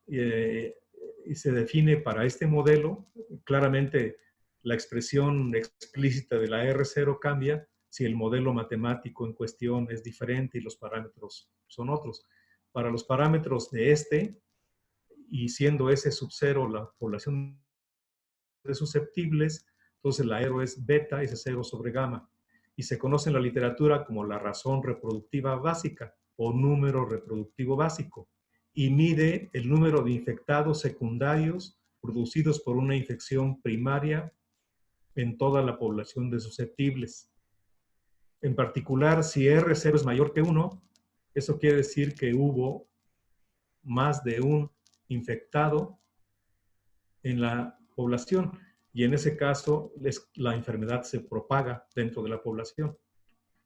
Y se define para este modelo, claramente la expresión explícita de la R0 cambia si el modelo matemático en cuestión es diferente y los parámetros son otros. Para los parámetros de este, y siendo S sub 0 la población de susceptibles, entonces la R es beta, S0 sobre gamma. Y se conoce en la literatura como la razón reproductiva básica o número reproductivo básico. Y mide el número de infectados secundarios producidos por una infección primaria en toda la población de susceptibles. En particular, si R0 es mayor que 1, eso quiere decir que hubo más de un infectado en la población y en ese caso la enfermedad se propaga dentro de la población.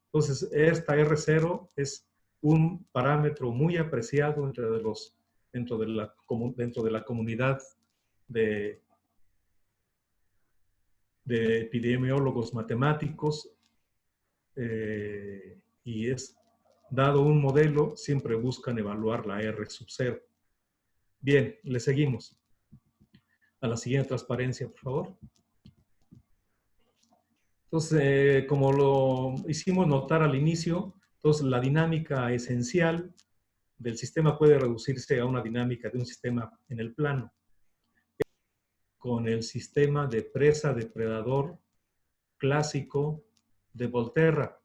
Entonces, esta R0 es un parámetro muy apreciado dentro de la comunidad de epidemiólogos matemáticos, y es dado un modelo, siempre buscan evaluar la R sub 0. Bien, le seguimos. A la siguiente transparencia, por favor. Entonces, como lo hicimos notar al inicio, entonces la dinámica esencial del sistema puede reducirse a una dinámica de un sistema en el plano. Con el sistema de presa-depredador clásico de Volterra.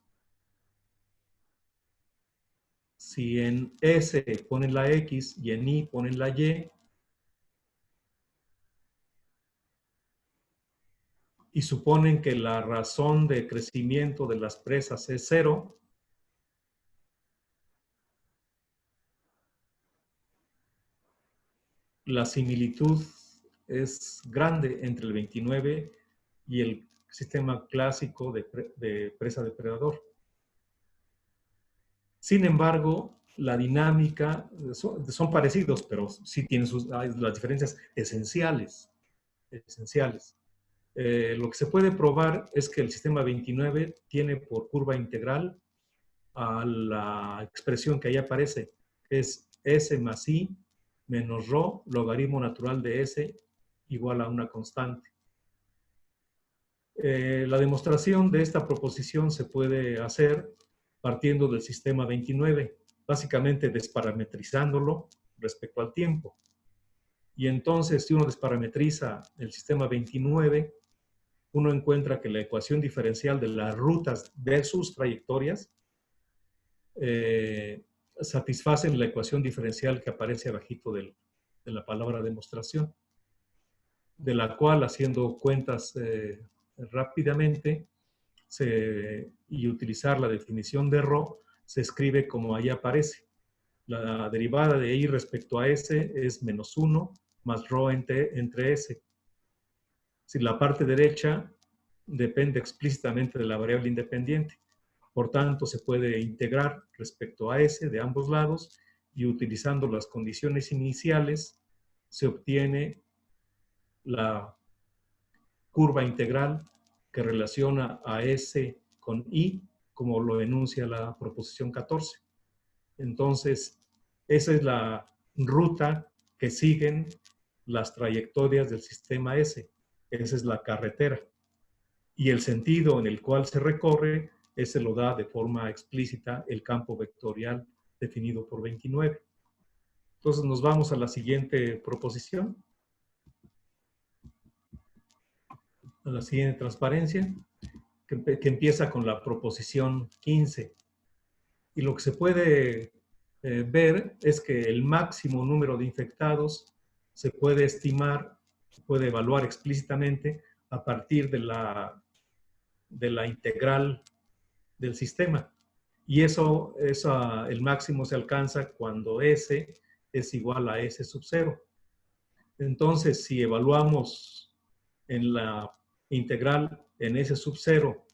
Si en S ponen la X y en Y ponen la Y, y suponen que la razón de crecimiento de las presas es 0, la similitud es grande entre el 29 y el sistema clásico de presa-depredador. Sin embargo, la dinámica son parecidos, pero sí tienen las diferencias esenciales. Lo que se puede probar es que el sistema 29 tiene por curva integral a la expresión que ahí aparece, que es S más I menos Rho, logaritmo natural de S, igual a una constante. La demostración de esta proposición se puede hacer partiendo del sistema 29, básicamente desparametrizándolo respecto al tiempo. Y entonces, si uno desparametriza el sistema 29, uno encuentra que la ecuación diferencial de las rutas versus trayectorias satisfacen la ecuación diferencial que aparece abajito de la palabra demostración, de la cual, haciendo cuentas rápidamente y utilizar la definición de Rho, se escribe como ahí aparece. La derivada de I respecto a S es menos 1 más Rho entre S. Si la parte derecha depende explícitamente de la variable independiente. Por tanto, se puede integrar respecto a S de ambos lados y utilizando las condiciones iniciales se obtiene la curva integral que relaciona a S con I, como lo enuncia la proposición 14. Entonces, esa es la ruta que siguen las trayectorias del sistema S. Esa es la carretera. Y el sentido en el cual se recorre, ese lo da de forma explícita el campo vectorial definido por 29. Entonces nos vamos a la siguiente proposición. A la siguiente transparencia, que empieza con la proposición 15. Y lo que se puede ver es que el máximo número de infectados se puede estimar, puede evaluar explícitamente a partir de la integral del sistema. Y el máximo se alcanza cuando S es igual a S sub 0. Entonces, si evaluamos en la integral en S sub 0,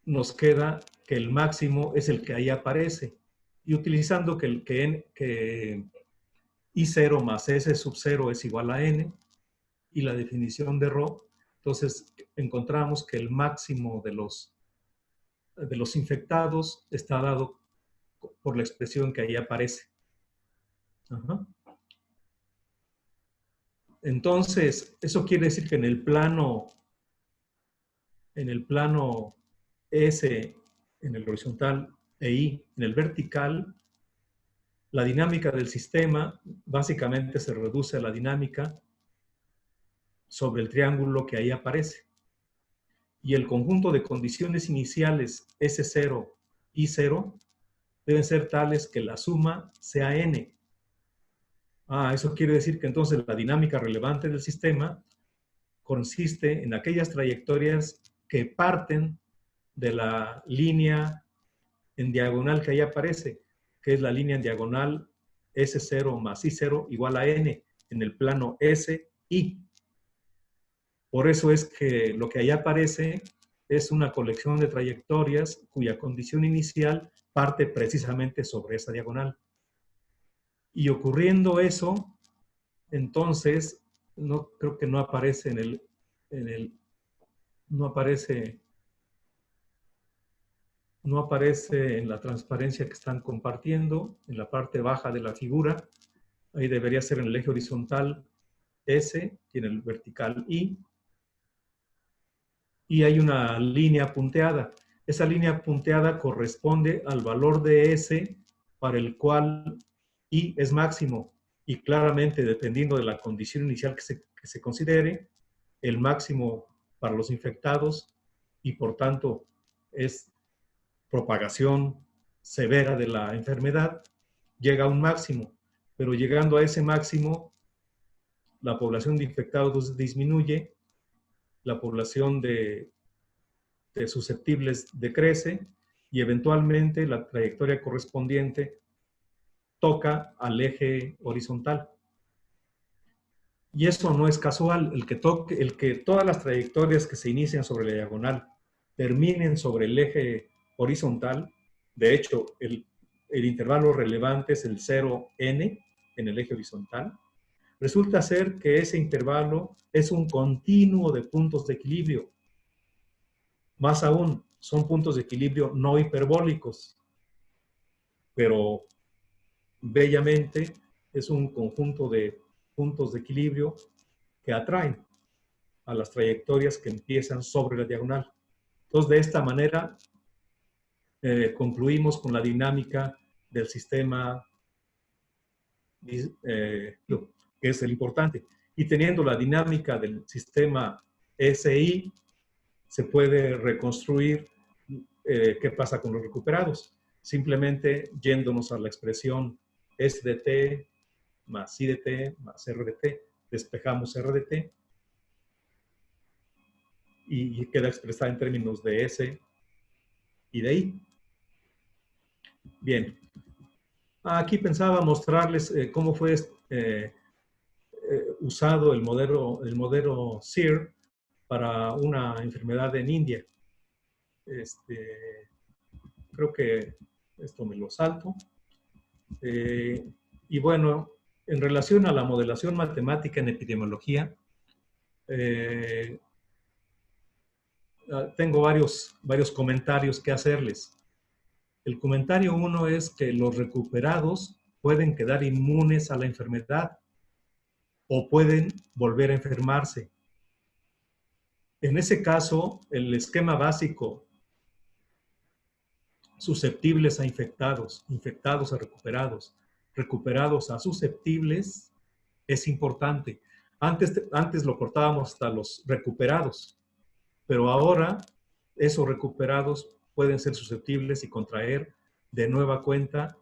nos queda que el máximo es el que ahí aparece. Y utilizando que I0 más S sub 0 es igual a N, y la definición de Rho, entonces encontramos que el máximo de los infectados está dado por la expresión que ahí aparece. Ajá. Entonces, eso quiere decir que en el plano S, en el horizontal, e I, en el vertical, la dinámica del sistema básicamente se reduce a la dinámica sobre el triángulo que ahí aparece. Y el conjunto de condiciones iniciales S0, I0 deben ser tales que la suma sea N. Eso quiere decir que entonces la dinámica relevante del sistema consiste en aquellas trayectorias que parten de la línea en diagonal que ahí aparece, que es la línea en diagonal S0 más I0 igual a N en el plano SI. Por eso es que lo que ahí aparece es una colección de trayectorias cuya condición inicial parte precisamente sobre esa diagonal. Y ocurriendo eso, entonces, creo que no aparece no aparece en la transparencia que están compartiendo, en la parte baja de la figura. Ahí debería ser en el eje horizontal S y en el vertical I. Y hay una línea punteada. Esa línea punteada corresponde al valor de S para el cual I es máximo. Y claramente, dependiendo de la condición inicial que se considere, el máximo para los infectados y por tanto es propagación severa de la enfermedad, llega a un máximo. Pero llegando a ese máximo, la población de infectados disminuye, la población de susceptibles decrece y eventualmente la trayectoria correspondiente toca al eje horizontal. Y eso no es casual, el que todas las trayectorias que se inician sobre la diagonal terminen sobre el eje horizontal. De hecho, el intervalo relevante es el 0n en el eje horizontal. Resulta ser que ese intervalo es un continuo de puntos de equilibrio. Más aún, son puntos de equilibrio no hiperbólicos, pero bellamente es un conjunto de puntos de equilibrio que atraen a las trayectorias que empiezan sobre la diagonal. Entonces, de esta manera, concluimos con la dinámica del sistema, que es el importante. Y teniendo la dinámica del sistema SI, se puede reconstruir qué pasa con los recuperados. Simplemente yéndonos a la expresión S de t más I de t más R de t, despejamos R de t y queda expresada en términos de S y de I. Bien. Aquí pensaba mostrarles cómo fue usado el modelo SIR para una enfermedad en India. Creo que esto me lo salto. Y bueno, en relación a la modelación matemática en epidemiología, tengo varios comentarios que hacerles. El comentario 1 es que los recuperados pueden quedar inmunes a la enfermedad o pueden volver a enfermarse. En ese caso, el esquema básico, susceptibles a infectados, infectados a recuperados, recuperados a susceptibles, es importante. Antes lo cortábamos hasta los recuperados, pero ahora esos recuperados pueden ser susceptibles y contraer de nueva cuenta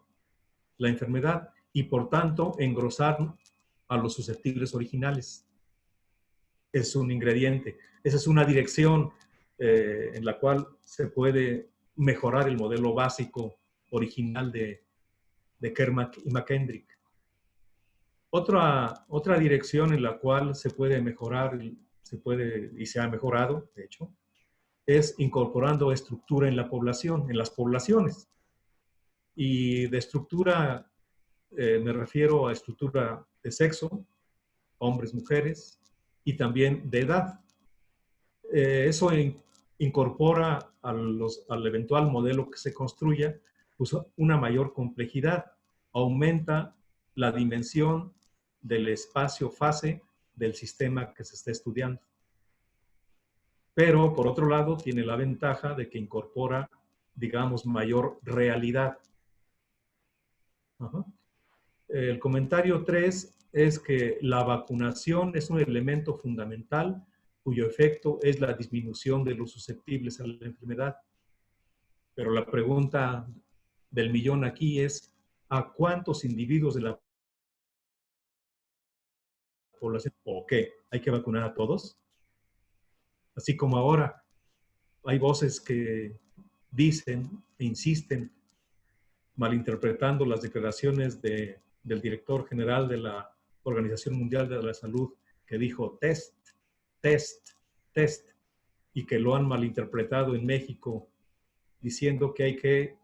la enfermedad y por tanto engrosar a los susceptibles originales. Es un ingrediente. Esa es una dirección en la cual se puede mejorar el modelo básico original de Kermack y McKendrick. Otra dirección en la cual se puede mejorar, y se ha mejorado, de hecho, es incorporando estructura en la población, en las poblaciones. Y de estructura Me refiero a estructura de sexo, hombres, mujeres, y también de edad. Eso incorpora al eventual modelo que se construya pues, una mayor complejidad, aumenta la dimensión del espacio-fase del sistema que se está estudiando. Pero, por otro lado, tiene la ventaja de que incorpora, digamos, mayor realidad. Ajá. El comentario 3 es que la vacunación es un elemento fundamental cuyo efecto es la disminución de los susceptibles a la enfermedad. Pero la pregunta del millón aquí es, ¿a cuántos individuos de la población o qué? ¿Hay que vacunar a todos? Así como ahora hay voces que dicen e insisten, malinterpretando las declaraciones del director general de la Organización Mundial de la Salud, que dijo test, test, test, y que lo han malinterpretado en México, diciendo que hay que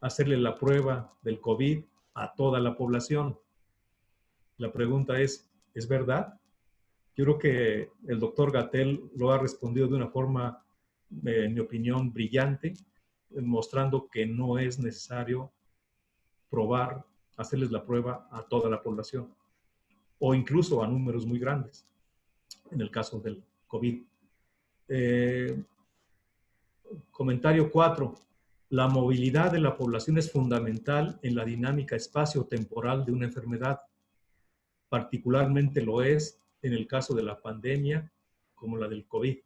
hacerle la prueba del COVID a toda la población. La pregunta ¿es verdad? Yo creo que el doctor Gatell lo ha respondido de una forma, en mi opinión, brillante, mostrando que no es necesario probar, hacerles la prueba a toda la población, o incluso a números muy grandes, en el caso del COVID. Comentario 4. La movilidad de la población es fundamental en la dinámica espacio-temporal de una enfermedad. Particularmente lo es en el caso de la pandemia, como la del COVID.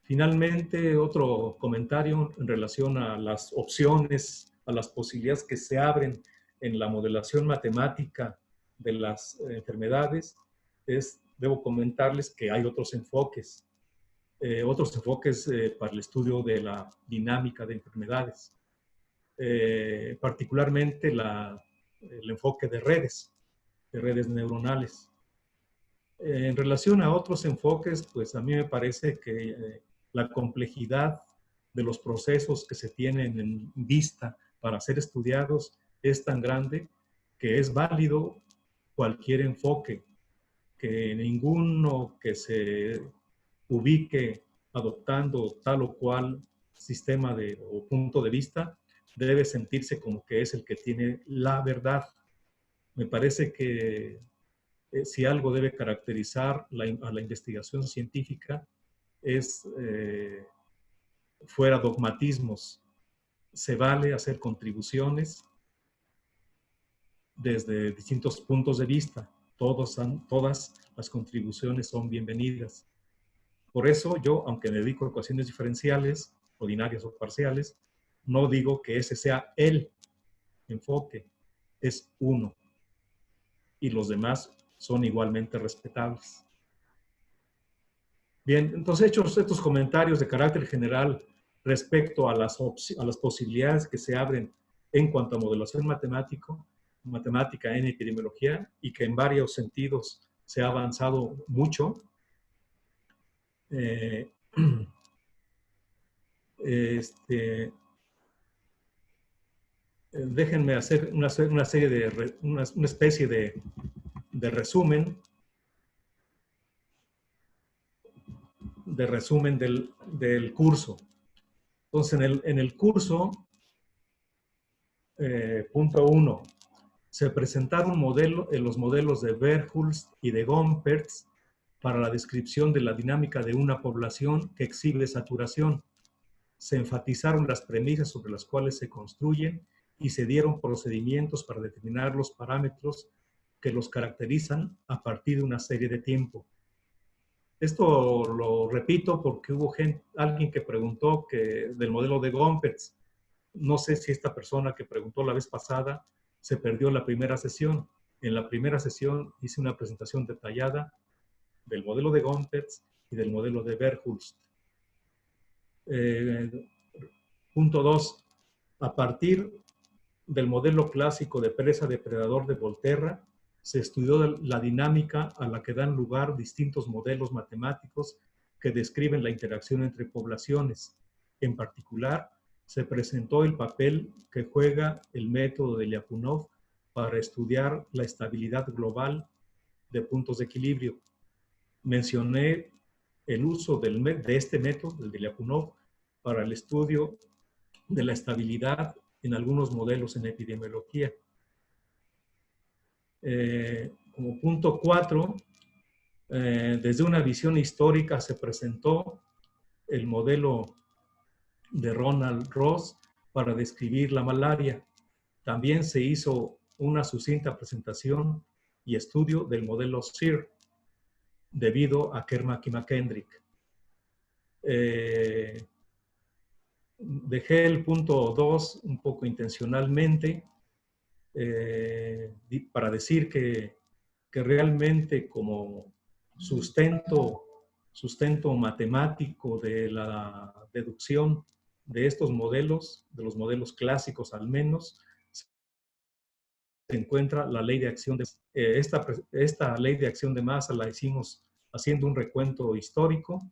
Finalmente, otro comentario en relación a las opciones, a las posibilidades que se abren en la modelación matemática de las enfermedades, debo comentarles que hay otros enfoques para el estudio de la dinámica de enfermedades, particularmente el enfoque de redes neuronales. En relación a otros enfoques, pues a mí me parece que la complejidad de los procesos que se tienen en vista para ser estudiados es tan grande que es válido cualquier enfoque, que ninguno que se ubique adoptando tal o cual sistema o punto de vista debe sentirse como que es el que tiene la verdad. Me parece que si algo debe caracterizar a la investigación científica es fuera dogmatismos. Se vale hacer contribuciones desde distintos puntos de vista. Todas las contribuciones son bienvenidas. Por eso yo, aunque me dedico a ecuaciones diferenciales, ordinarias o parciales, no digo que ese sea el enfoque, es uno. Y los demás son igualmente respetables. Bien, entonces hechos estos comentarios de carácter general respecto a las posibilidades que se abren en cuanto a modelación matemática en epidemiología y que en varios sentidos se ha avanzado mucho, déjenme hacer una especie de resumen del curso. Entonces, en el curso, punto 1, se presentaron los modelos de Verhulst y de Gompertz para la descripción de la dinámica de una población que exhibe saturación. Se enfatizaron las premisas sobre las cuales se construyen y se dieron procedimientos para determinar los parámetros que los caracterizan a partir de una serie de tiempo. Esto lo repito porque hubo alguien que preguntó del modelo de Gompertz. No sé si esta persona que preguntó la vez pasada se perdió la primera sesión. En la primera sesión hice una presentación detallada del modelo de Gompertz y del modelo de Verhulst. Punto 2. A partir del modelo clásico de presa-depredador de Volterra, se estudió la dinámica a la que dan lugar distintos modelos matemáticos que describen la interacción entre poblaciones, en particular se presentó el papel que juega el método de Lyapunov para estudiar la estabilidad global de puntos de equilibrio. Mencioné el uso de este método, el de Lyapunov, para el estudio de la estabilidad en algunos modelos en epidemiología. Como punto 4, desde una visión histórica se presentó el modelo de Ronald Ross para describir la malaria. También se hizo una sucinta presentación y estudio del modelo SIR debido a Kermack y McKendrick. Dejé el punto 2 un poco intencionalmente para decir que realmente como sustento matemático de la deducción de estos modelos, de los modelos clásicos al menos, se encuentra la ley de acción de esta ley de acción de masa la hicimos haciendo un recuento histórico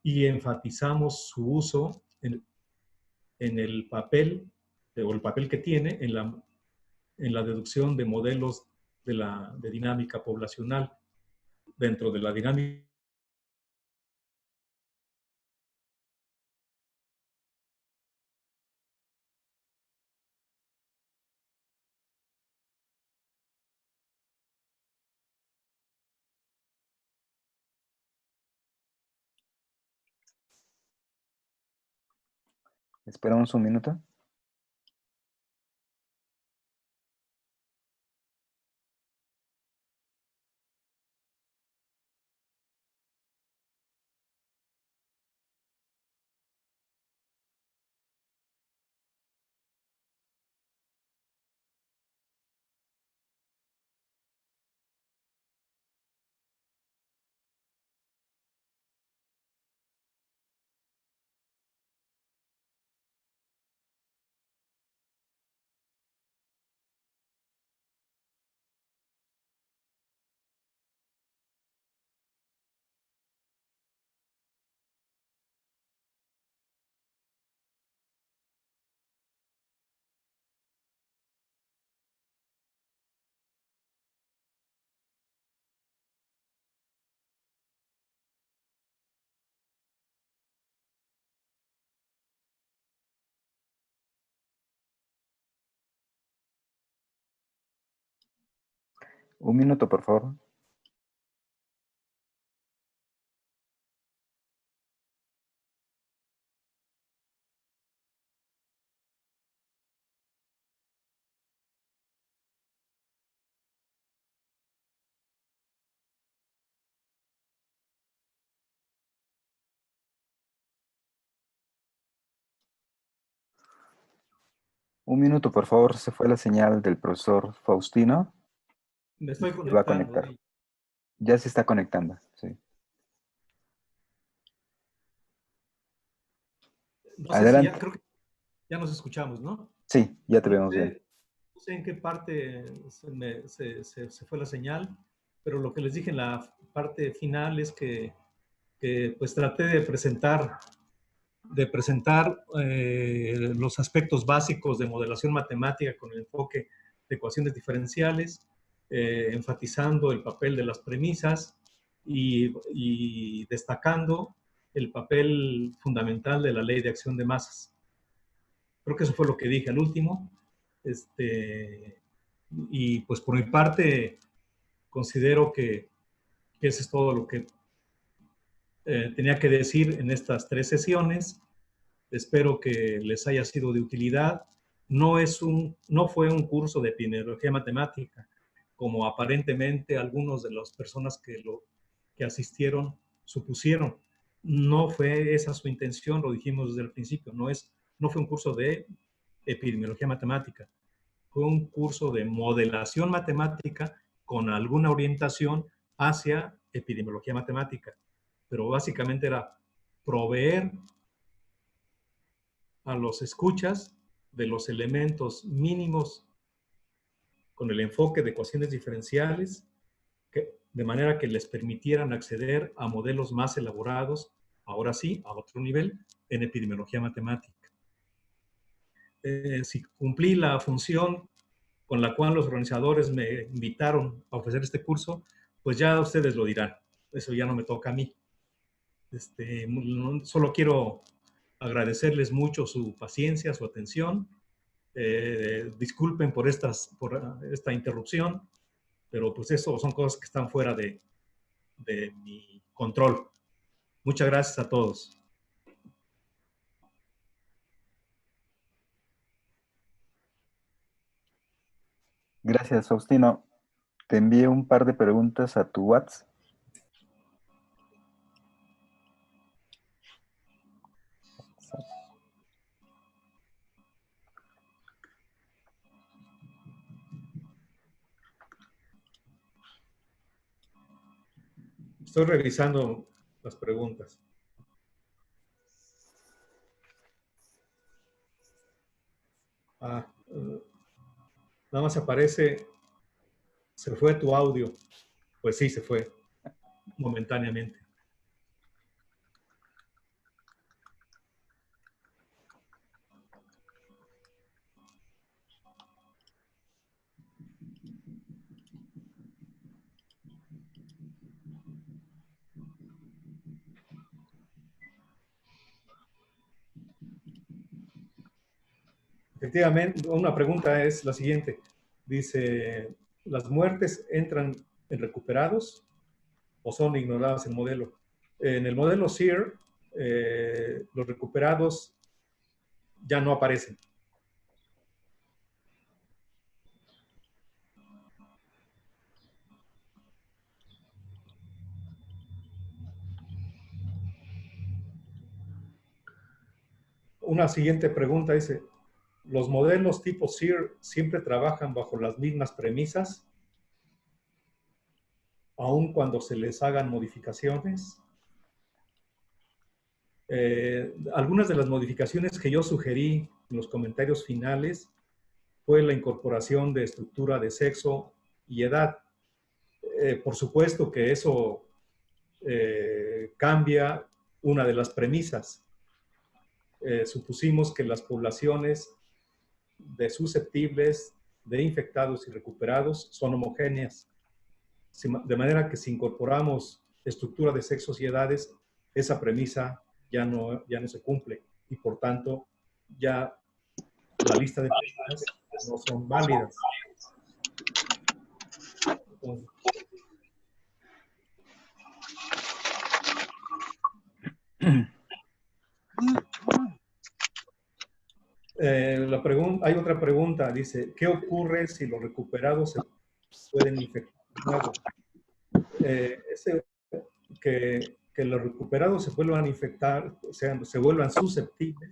y enfatizamos su uso en el papel, o el papel que tiene en la deducción de modelos de dinámica poblacional. Dentro de la dinámica Esperamos un minuto. Un minuto, por favor. Un minuto, por favor. Se fue la señal del profesor Faustino. me estoy Se va a conectando. conectar. Ya se está conectando, sí. No sé si Adelante. creo que ya nos escuchamos, ¿no? Sí, ya te No vemos bien. sé, no sé en qué parte se fue la señal, pero lo que les dije en la parte final es que pues traté de presentar los aspectos básicos de modelación matemática con el enfoque de ecuaciones diferenciales, enfatizando el papel de las premisas y destacando el papel fundamental de la ley de acción de masas. Creo que eso fue lo que dije al último. Y pues por mi parte considero que eso es todo lo que tenía que decir en estas 3 sesiones. Espero que les haya sido de utilidad. No fue un curso de epidemiología matemática, como aparentemente algunos de las personas que asistieron supusieron. No fue esa su intención, lo dijimos desde el principio. No fue un curso de epidemiología matemática. Fue un curso de modelación matemática con alguna orientación hacia epidemiología matemática. Pero básicamente era proveer a los escuchas de los elementos mínimos con el enfoque de ecuaciones diferenciales, de manera que les permitieran acceder a modelos más elaborados, ahora sí, a otro nivel, en epidemiología matemática. si cumplí la función con la cual los organizadores me invitaron a ofrecer este curso, pues ya ustedes lo dirán. Eso ya no me toca a mí. Solo quiero agradecerles mucho su paciencia, su atención. Disculpen por esta interrupción, pero pues eso son cosas que están fuera de mi control. Muchas gracias a todos. Gracias, Faustino. Te envié un par de preguntas a tu WhatsApp. Estoy revisando las preguntas. Nada más aparece, se fue tu audio. Pues sí, se fue momentáneamente. Efectivamente, una pregunta es la siguiente. Dice, ¿las muertes entran en recuperados o son ignoradas en el modelo? En el modelo SEER, los recuperados ya no aparecen. Una siguiente pregunta dice, ¿los modelos tipo SEER siempre trabajan bajo las mismas premisas, aun cuando se les hagan modificaciones? Algunas de las modificaciones que yo sugerí en los comentarios finales fue la incorporación de estructura de sexo y edad. Por supuesto que eso cambia una de las premisas. Supusimos que las poblaciones de susceptibles, de infectados y recuperados son homogéneas. De manera que si incorporamos estructura de sexos y edades, esa premisa ya no se cumple y por tanto ya la lista de premisas no son válidas. Entonces, hay otra pregunta, dice, ¿qué ocurre si los recuperados se pueden infectar de nuevo? Que los recuperados se vuelvan a infectar, o sea, se vuelvan susceptibles,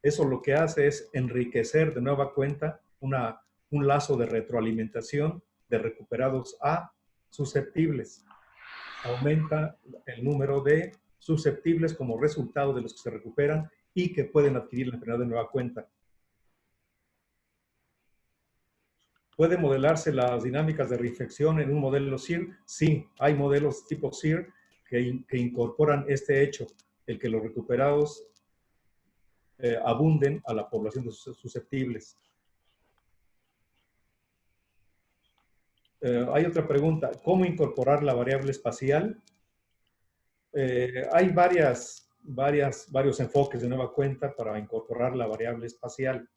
eso lo que hace es enriquecer de nueva cuenta un lazo de retroalimentación de recuperados a susceptibles. Aumenta el número de susceptibles como resultado de los que se recuperan y que pueden adquirir la enfermedad de nueva cuenta. ¿Puede modelarse las dinámicas de reinfección en un modelo SEER? Sí, hay modelos tipo SEER que incorporan este hecho, el que los recuperados abunden a la población de susceptibles. Hay otra pregunta, ¿cómo incorporar la variable espacial? Hay varios enfoques de nueva cuenta para incorporar la variable espacial.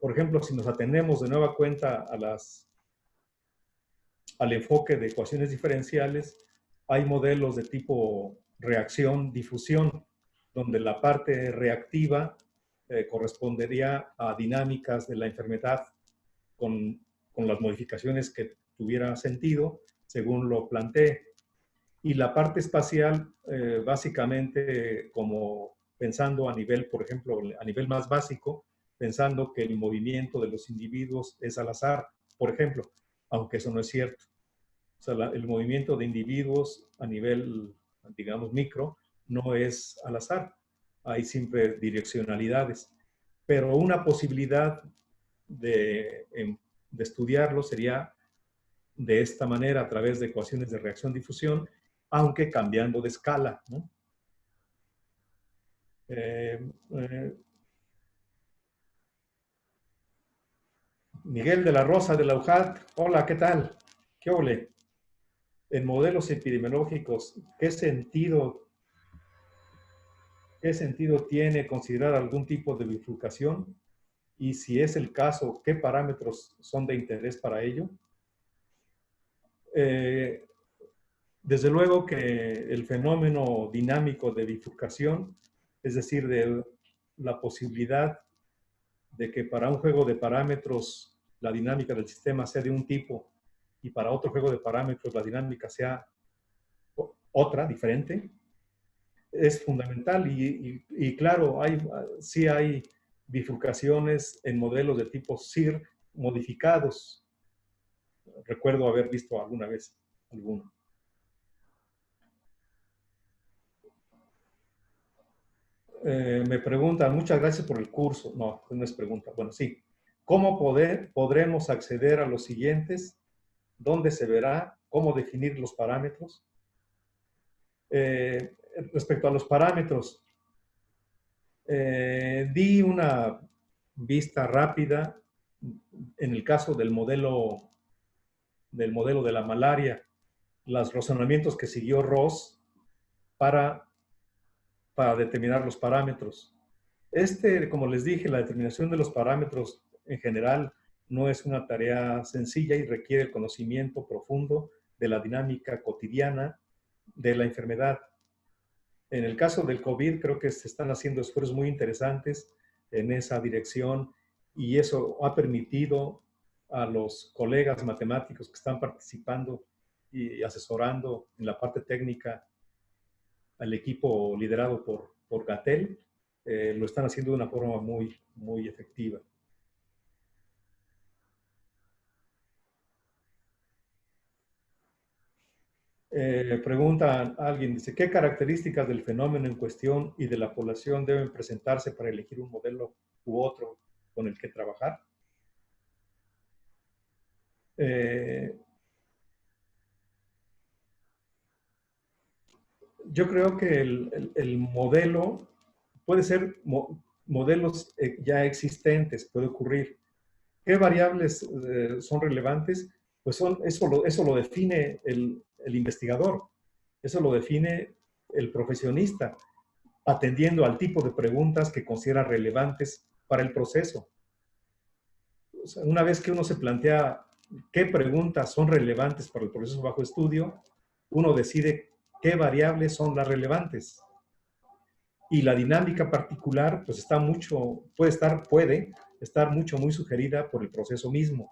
Por ejemplo, si nos atenemos de nueva cuenta al enfoque de ecuaciones diferenciales, hay modelos de tipo reacción-difusión, donde la parte reactiva correspondería a dinámicas de la enfermedad con las modificaciones que tuviera sentido, según lo planteé. Y la parte espacial, básicamente, como pensando a nivel, por ejemplo, a nivel más básico, pensando que el movimiento de los individuos es al azar, por ejemplo, aunque eso no es cierto. O sea, el movimiento de individuos a nivel, digamos, micro, no es al azar. Hay siempre direccionalidades. Pero una posibilidad de estudiarlo sería de esta manera, a través de ecuaciones de reacción-difusión, aunque cambiando de escala, ¿no? Miguel de la Rosa de la UJAT. Hola, ¿qué tal? ¿Qué ole? En modelos epidemiológicos, ¿qué sentido tiene considerar algún tipo de bifurcación? Y si es el caso, ¿qué parámetros son de interés para ello? Desde luego que el fenómeno dinámico de bifurcación, es decir, de la posibilidad de que para un juego de parámetros la dinámica del sistema sea de un tipo y para otro juego de parámetros la dinámica sea otra, diferente, es fundamental. Y claro, sí hay bifurcaciones en modelos de tipo SIR modificados. Recuerdo haber visto alguna vez alguno. Me preguntan, muchas gracias por el curso. No, no es pregunta. Bueno, sí. ¿Cómo podremos acceder a los siguientes? ¿Dónde se verá? ¿Cómo definir los parámetros? Respecto a los parámetros, di una vista rápida en el caso del modelo de la malaria, los razonamientos que siguió Ross para determinar los parámetros. Como les dije, la determinación de los parámetros en general no es una tarea sencilla y requiere el conocimiento profundo de la dinámica cotidiana de la enfermedad. En el caso del COVID, creo que se están haciendo esfuerzos muy interesantes en esa dirección y eso ha permitido a los colegas matemáticos que están participando y asesorando en la parte técnica al equipo liderado por Gatel, lo están haciendo de una forma muy, muy efectiva. Pregunta alguien, dice, ¿qué características del fenómeno en cuestión y de la población deben presentarse para elegir un modelo u otro con el que trabajar? Yo creo que el modelo puede ser modelos ya existentes, puede ocurrir. ¿Qué variables son relevantes? Pues eso lo define el investigador, eso lo define el profesionista, atendiendo al tipo de preguntas que considera relevantes para el proceso. O sea, una vez que uno se plantea qué preguntas son relevantes para el proceso bajo estudio, uno decide qué variables son las relevantes. Y la dinámica particular, pues puede estar muy sugerida por el proceso mismo.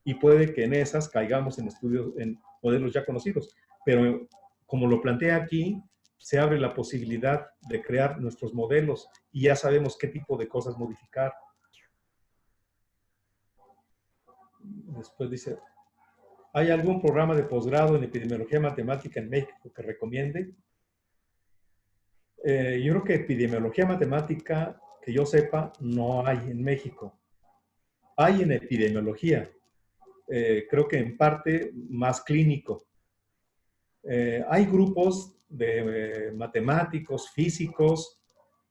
Y puede que en esas caigamos en estudios, en modelos ya conocidos. Pero como lo plantea aquí, se abre la posibilidad de crear nuestros modelos y ya sabemos qué tipo de cosas modificar. Después dice, ¿hay algún programa de posgrado en epidemiología matemática en México que recomiende? Yo creo que epidemiología matemática, que yo sepa, no hay en México. Hay en epidemiología, creo que en parte más clínico. Hay grupos de matemáticos, físicos,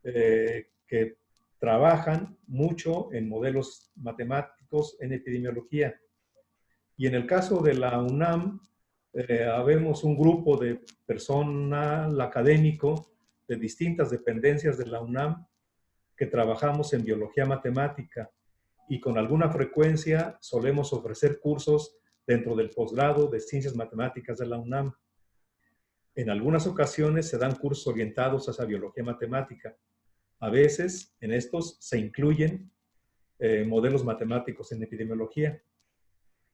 que trabajan mucho en modelos matemáticos en epidemiología. Y en el caso de la UNAM, habemos un grupo de personal académico de distintas dependencias de la UNAM que trabajamos en biología matemática y con alguna frecuencia solemos ofrecer cursos dentro del posgrado de ciencias matemáticas de la UNAM. En algunas ocasiones se dan cursos orientados hacia biología matemática. A veces en estos se incluyen modelos matemáticos en epidemiología.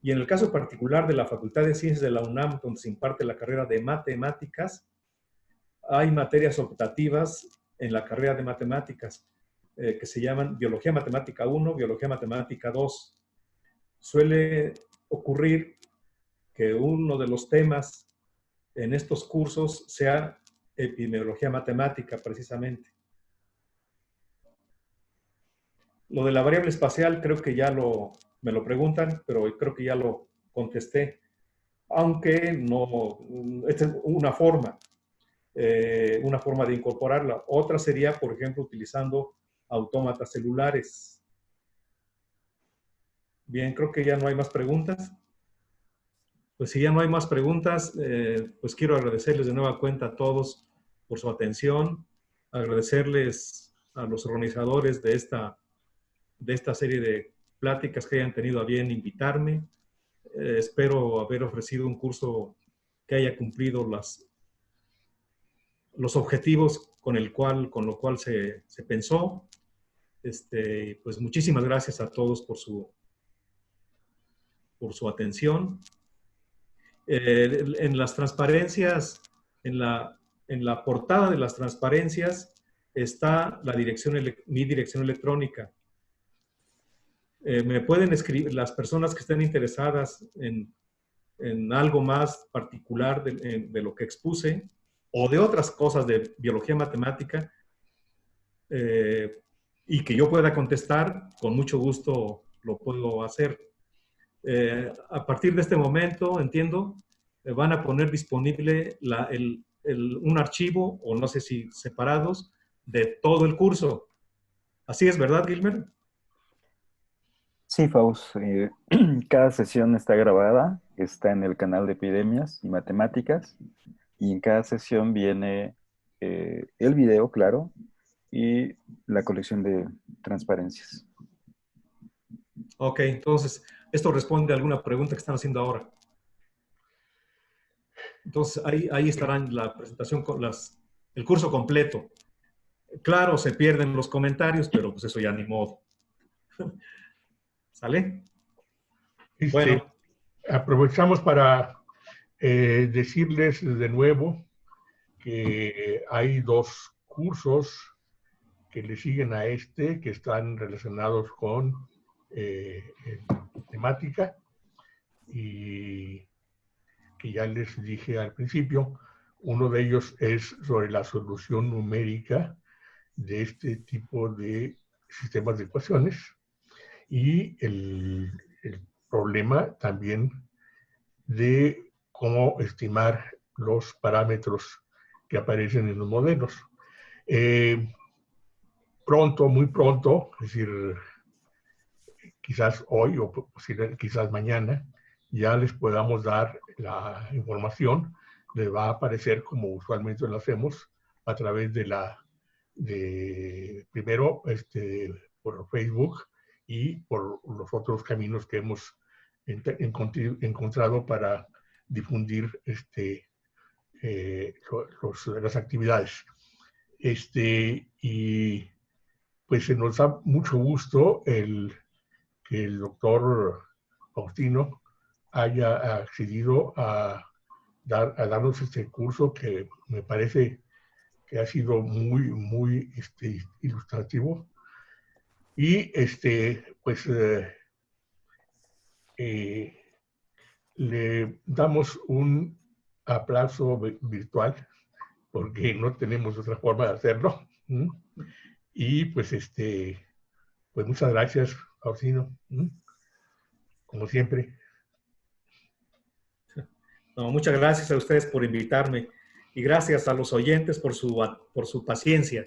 Y en el caso particular de la Facultad de Ciencias de la UNAM, donde se imparte la carrera de matemáticas, hay materias optativas en la carrera de matemáticas que se llaman Biología Matemática 1, Biología Matemática 2. Suele ocurrir que uno de los temas en estos cursos sea epidemiología matemática, precisamente. Lo de la variable espacial creo que ya me lo preguntan, pero creo que ya lo contesté. Aunque no, esta es una forma de incorporarla. Otra sería, por ejemplo, utilizando autómatas celulares. Bien, creo que ya no hay más preguntas. Pues si ya no hay más preguntas, pues quiero agradecerles de nueva cuenta a todos por su atención, agradecerles a los organizadores de esta serie de pláticas que hayan tenido a bien invitarme. Espero haber ofrecido un curso que haya cumplido los objetivos con lo cual se pensó. Pues muchísimas gracias a todos por su atención. En las transparencias, en la portada de las transparencias está mi dirección electrónica. Me pueden escribir, las personas que estén interesadas en algo más particular de lo que expuse o de otras cosas de biología matemática, y que yo pueda contestar, con mucho gusto lo puedo hacer. A partir de este momento, entiendo, van a poner disponible un archivo, o no sé si separados, de todo el curso. Así es, ¿verdad, Gilmer? Sí, Faust. Cada sesión está grabada, está en el canal de Epidemias y Matemáticas, y en cada sesión viene el video, claro, y la colección de transparencias. Ok, entonces, esto responde a alguna pregunta que están haciendo ahora. Entonces, ahí estarán la presentación con el curso completo. Claro, se pierden los comentarios, pero pues eso ya ni modo. ¿Sale? Bueno. Aprovechamos para decirles de nuevo que hay 2 cursos que le siguen a que están relacionados con temática, y que ya les dije al principio. Uno de ellos es sobre la solución numérica de este tipo de sistemas de ecuaciones, y el problema también de cómo estimar los parámetros que aparecen en los modelos. Pronto, muy pronto, es decir, quizás hoy o quizás mañana, ya les podamos dar la información. Les va a aparecer, como usualmente lo hacemos, a través primero por Facebook y por los otros caminos que hemos encontrado para difundir las actividades. Y pues se nos da mucho gusto que el doctor Faustino haya accedido a darnos este curso, que me parece que ha sido muy, muy ilustrativo. Y pues le damos un aplauso virtual, porque no tenemos otra forma de hacerlo. Y pues pues muchas gracias, Faustino, como siempre. No, muchas gracias a ustedes por invitarme, y gracias a los oyentes por su paciencia.